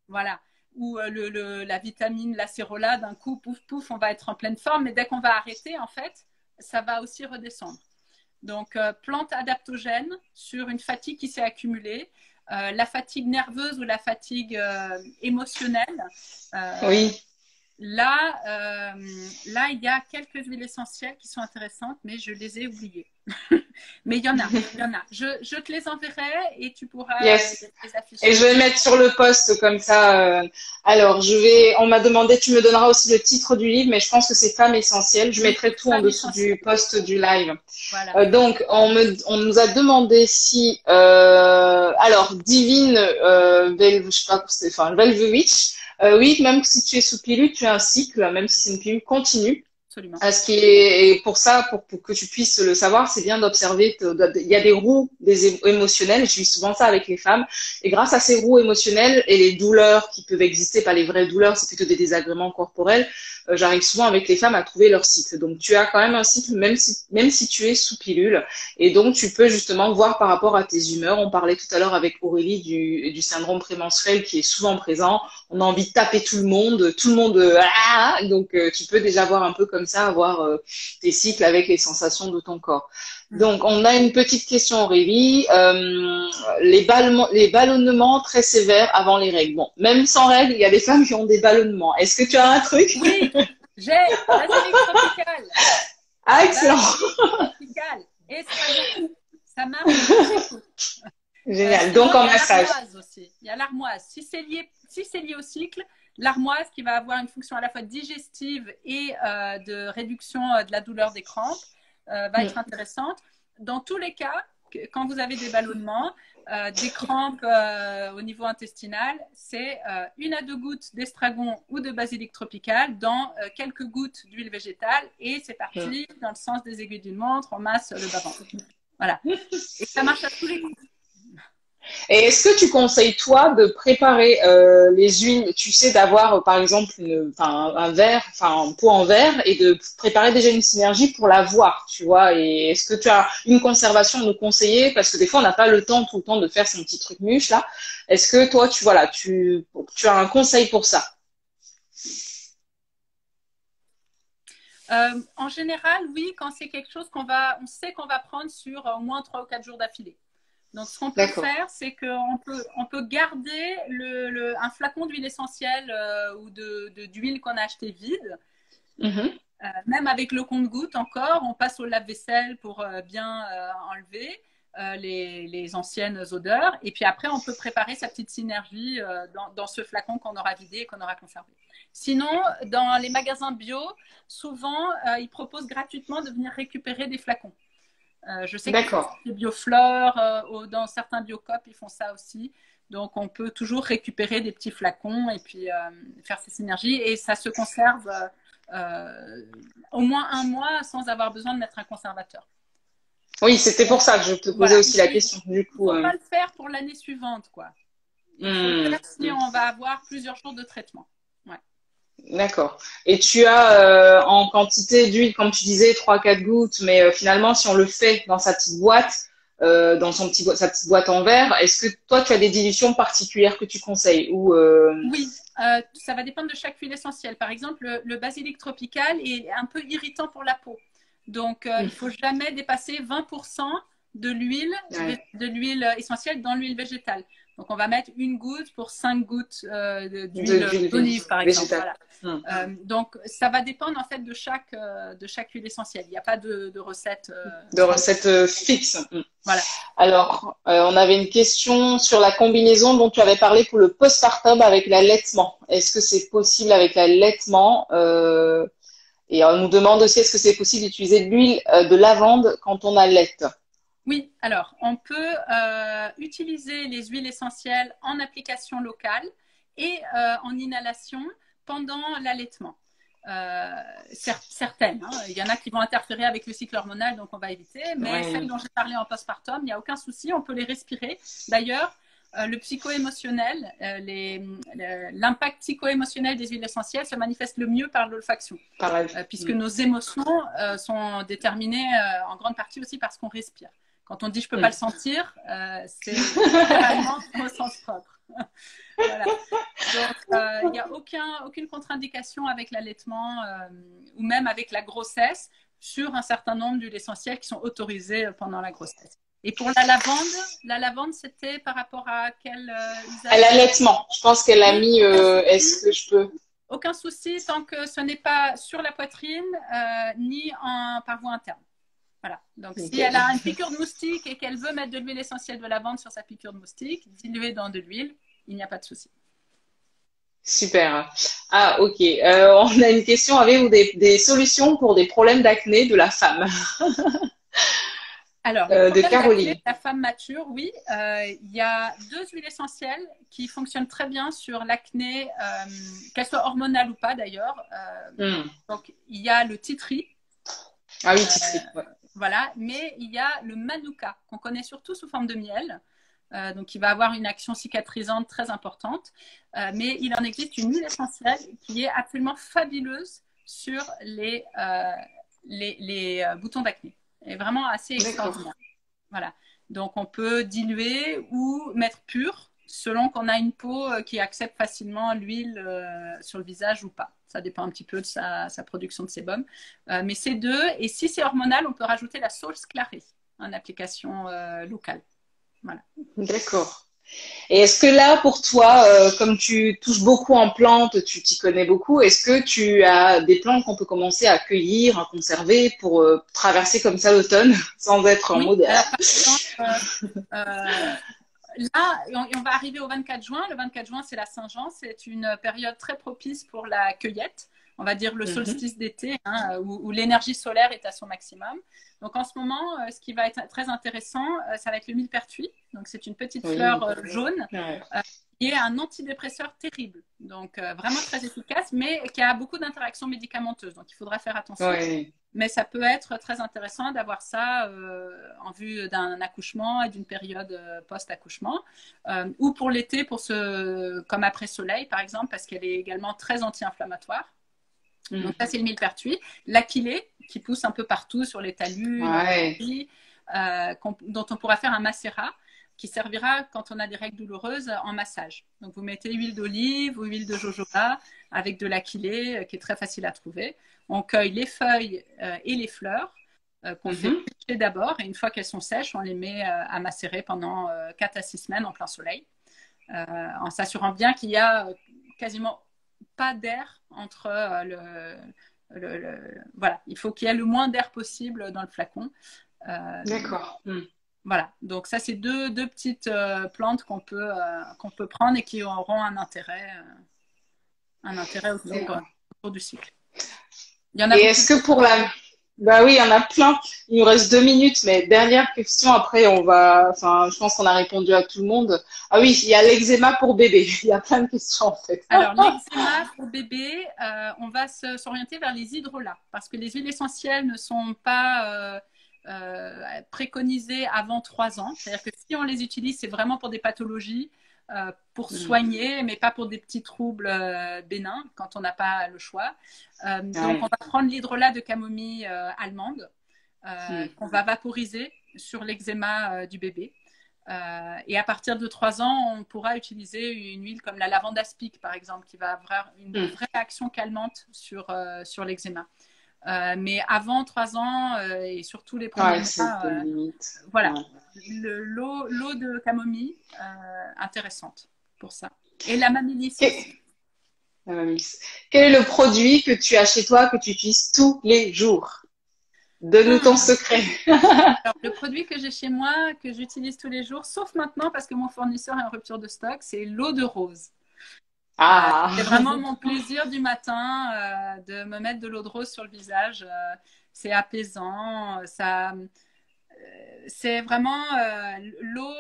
Voilà. Ou la vitamine, l'acérola, d'un coup, pouf, pouf, on va être en pleine forme. Mais dès qu'on va arrêter, en fait, ça va aussi redescendre. Donc, plante adaptogène sur une fatigue qui s'est accumulée. La fatigue nerveuse ou la fatigue émotionnelle. Là, il y a quelques huiles essentielles qui sont intéressantes, mais je les ai oubliées. Mais il y en a, il y en a. Je te les enverrai et tu pourras Yes. les afficher. Et je vais mettre sur le post comme ça. Alors, on m'a demandé, tu me donneras aussi le titre du livre, mais je pense que c'est Femmes essentielles. Je mettrai tout en Femmes dessous essentielles. du post du live. Voilà. Donc, on nous a demandé si, alors, Divine, je sais pas, enfin, Velvewitch, oui, même si tu es sous pilule, tu as un cycle, même si c'est une pilule continue. Absolument. Ce qui est, et pour ça, pour que tu puisses le savoir, c'est bien d'observer. Il y a des roues émotionnelles. Je vis souvent ça avec les femmes. Et grâce à ces roues émotionnelles et les douleurs qui peuvent exister, pas les vraies douleurs, c'est plutôt des désagréments corporels. J'arrive souvent avec les femmes à trouver leur cycle. Donc tu as quand même un cycle, même si tu es sous pilule. Et donc tu peux justement voir par rapport à tes humeurs. On parlait tout à l'heure avec Aurélie du syndrome prémenstruel qui est souvent présent. On a envie de taper tout le monde, donc tu peux déjà voir un peu comme ça, avoir tes cycles avec les sensations de ton corps. Donc on a une petite question Aurélie, les ballonnements très sévères avant les règles. Bon, même sans règles, il y a des femmes qui ont des ballonnements. Est-ce que tu as un truc? Oui, j'ai basilic tropical. Ah, excellent. Tropical. Et ça marche. Génial. Donc en massage. Aussi. Il y a l'armoise. Si c'est lié au cycle, l'armoise qui va avoir une fonction à la fois digestive et de réduction de la douleur des crampes va être intéressante. Dans tous les cas, quand vous avez des ballonnements, des crampes au niveau intestinal, c'est 1 à 2 gouttes d'estragon ou de basilic tropical dans quelques gouttes d'huile végétale et c'est parti dans le sens des aiguilles d'une montre, on masse le bas-ventre. Voilà. Et ça marche à tous les coups. Et est-ce que tu conseilles, toi, de préparer les huiles, tu sais, d'avoir, par exemple, un verre, un pot en verre, et de préparer déjà une synergie pour la voir, tu vois? Et est-ce que tu as une conservation à nous conseiller? Parce que des fois, on n'a pas le temps, tout le temps, de faire son petit truc mûche, là. Est-ce que toi, tu as un conseil pour ça? En général, oui, quand c'est quelque chose on sait qu'on va prendre sur au moins 3 ou 4 jours d'affilée. Donc, ce qu'on peut faire, c'est qu'on peut garder un flacon d'huile essentielle ou d'huile qu'on a acheté vide. Même avec le compte-gouttes encore, on passe au lave-vaisselle pour bien enlever les anciennes odeurs. Et puis après, on peut préparer sa petite synergie dans ce flacon qu'on aura vidé et qu'on aura conservé. Sinon, dans les magasins bio, souvent, ils proposent gratuitement de venir récupérer des flacons. Je sais que les Bioflore, dans certains Biocop, ils font ça aussi. Donc, on peut toujours récupérer des petits flacons et puis faire ces synergies. Et ça se conserve au moins 1 mois sans avoir besoin de mettre un conservateur. Oui, c'était pour ça que je te posais aussi la question. Du coup, il ne faut pas le faire pour l'année suivante, quoi. Il faut le faire si on va avoir plusieurs jours de traitement. Ouais. D'accord. Et tu as en quantité d'huile, comme tu disais, 3-4 gouttes, mais finalement, si on le fait dans sa petite boîte, dans sa petite boîte en verre, est-ce que toi, tu as des dilutions particulières que tu conseilles ou Oui, ça va dépendre de chaque huile essentielle. Par exemple, le basilic tropical est un peu irritant pour la peau. Donc, il ne faut jamais dépasser 20% de l'huile essentielle dans l'huile végétale. Donc, on va mettre 1 goutte pour 5 gouttes d'huile d'olive, par exemple. Voilà. Donc, ça va dépendre en fait de chaque huile essentielle. Il n'y a pas de recette. Recette fixe. Voilà. Alors, on avait une question sur la combinaison dont tu avais parlé pour le postpartum avec l'allaitement. Est-ce que c'est possible avec l'allaitement et on nous demande aussi, est-ce que c'est possible d'utiliser de l'huile de lavande quand on allaite? Oui, alors, on peut utiliser les huiles essentielles en application locale et en inhalation pendant l'allaitement. Certaines, hein. Il y en a qui vont interférer avec le cycle hormonal, donc on va éviter. Mais celles dont j'ai parlé en postpartum, il n'y a aucun souci, on peut les respirer. D'ailleurs, le psycho-émotionnel, l'impact psycho-émotionnel des huiles essentielles se manifeste le mieux par l'olfaction, puisque nos émotions sont déterminées en grande partie aussi par ce qu'on respire. Quand on dit je peux pas le sentir, c'est vraiment au sens propre. Voilà. Donc, il n'y a aucune contre-indication avec l'allaitement ou même avec la grossesse sur un certain nombre d'huiles essentielles qui sont autorisées pendant la grossesse. Et pour la lavande, c'était par rapport à quel usage? À l'allaitement. Je pense qu'elle a mis est-ce que je peux Aucun souci tant que ce n'est pas sur la poitrine ni par voie interne. Voilà. Donc, si elle a une piqûre de moustique et qu'elle veut mettre de l'huile essentielle de lavande sur sa piqûre de moustique, diluée dans de l'huile, il n'y a pas de souci. Super. Ah, ok. On a une question. Avez-vous des solutions pour des problèmes d'acné de la femme? Alors, les De problèmes Caroline. d'acné de la femme mature, oui. Il y a 2 huiles essentielles qui fonctionnent très bien sur l'acné, qu'elles soient hormonales ou pas d'ailleurs. Donc, il y a le tea tree. Ah oui, titri. Ouais. Voilà, mais il y a le manuka qu'on connaît surtout sous forme de miel. Donc, il va avoir une action cicatrisante très importante. Mais il en existe une huile essentielle qui est absolument fabuleuse sur les boutons d'acné. Et vraiment assez extraordinaire. Voilà. Donc, on peut diluer ou mettre pur selon qu'on a une peau qui accepte facilement l'huile sur le visage ou pas. Ça dépend un petit peu de sa production de sébum. Mais ces deux, et si c'est hormonal, on peut rajouter la sauce clarée en application locale. Voilà. D'accord. Et est-ce que là, pour toi, comme tu touches beaucoup en plantes, tu t'y connais beaucoup, est-ce que tu as des plantes qu'on peut commencer à cueillir, à conserver pour traverser comme ça l'automne sans être en Oui, mode alors par exemple, là, on va arriver au 24 juin. Le 24 juin, c'est la Saint-Jean. C'est une période très propice pour la cueillette. On va dire le solstice d'été, hein, où l'énergie solaire est à son maximum. Donc en ce moment, ce qui va être très intéressant, ça va être le millepertuis. Donc c'est une petite fleur jaune qui est un antidépresseur terrible. Donc vraiment très efficace, mais qui a beaucoup d'interactions médicamenteuses. Donc il faudra faire attention. Ouais. Mais ça peut être très intéressant d'avoir ça en vue d'un accouchement et d'une période post-accouchement. Ou pour l'été, comme après soleil, par exemple, parce qu'elle est également très anti-inflammatoire. Donc ça, c'est le millepertuis. L'achillée, qui pousse un peu partout sur les talus, dont on pourra faire un macérat qui servira quand on a des règles douloureuses en massage. Donc vous mettez huile d'olive ou huile de jojoba avec de l'achillée qui est très facile à trouver. On cueille les feuilles et les fleurs qu'on fait sécher d'abord, et une fois qu'elles sont sèches, on les met à macérer pendant 4 à 6 semaines en plein soleil, en s'assurant bien qu'il y a quasiment pas d'air entre voilà, il faut qu'il y ait le moins d'air possible dans le flacon. D'accord. Voilà, donc ça c'est deux petites plantes qu'on peut prendre et qui auront un intérêt autour du cycle. Il y en a Et est-ce que pour la... Bah oui, il y en a plein. Il nous reste 2 minutes, mais dernière question, après on va... Enfin, je pense qu'on a répondu à tout le monde. Ah oui, il y a l'eczéma pour bébé. Il y a plein de questions en fait. Alors, l'eczéma pour bébé, on va s'orienter vers les hydrolats parce que les huiles essentielles ne sont pas préconisées avant 3 ans. C'est-à-dire que si on les utilise, c'est vraiment pour des pathologies, pour soigner, mais pas pour des petits troubles bénins quand on n'a pas le choix. Donc, on va prendre l'hydrolat de camomille allemande qu'on va vaporiser sur l'eczéma du bébé. Et à partir de 3 ans, on pourra utiliser une huile comme la lavande aspic, par exemple, qui va avoir une vraie action calmante sur l'eczéma. Mais avant 3 ans et surtout les premiers mois, voilà, l'eau de camomille, intéressante pour ça. Et la mamélisse. Quel est le produit que tu as chez toi que tu utilises tous les jours? Donne-nous ton secret. Alors, le produit que j'ai chez moi, que j'utilise tous les jours, sauf maintenant parce que mon fournisseur est en rupture de stock, c'est l'eau de rose. C'est vraiment mon plaisir du matin de me mettre de l'eau de rose sur le visage. C'est apaisant. C'est vraiment l'eau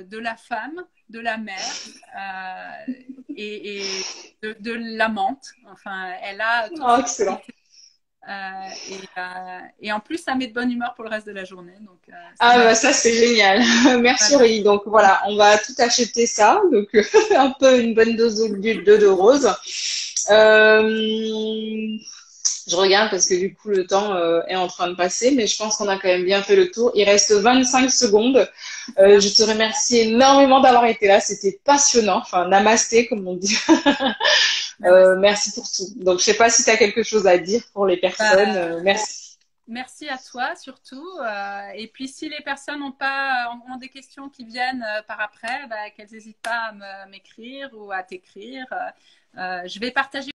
de la femme, de la mère et de la menthe. Enfin, elle a tout excellent. Et en plus, ça met de bonne humeur pour le reste de la journée. Donc, bah ça c'est génial. Merci Aurélie. Donc voilà, on va tout acheter ça. Donc un peu une bonne dose d'huile de rose. Je regarde parce que du coup le temps est en train de passer, mais je pense qu'on a quand même bien fait le tour. Il reste 25 secondes. Je te remercie énormément d'avoir été là. C'était passionnant. Enfin, namasté comme on dit. Merci pour tout. Donc, je sais pas si tu as quelque chose à dire pour les personnes. Merci. Merci à toi surtout. Et puis, si les personnes ont des questions qui viennent par après, qu'elles n'hésitent pas à m'écrire ou à t'écrire. Je vais partager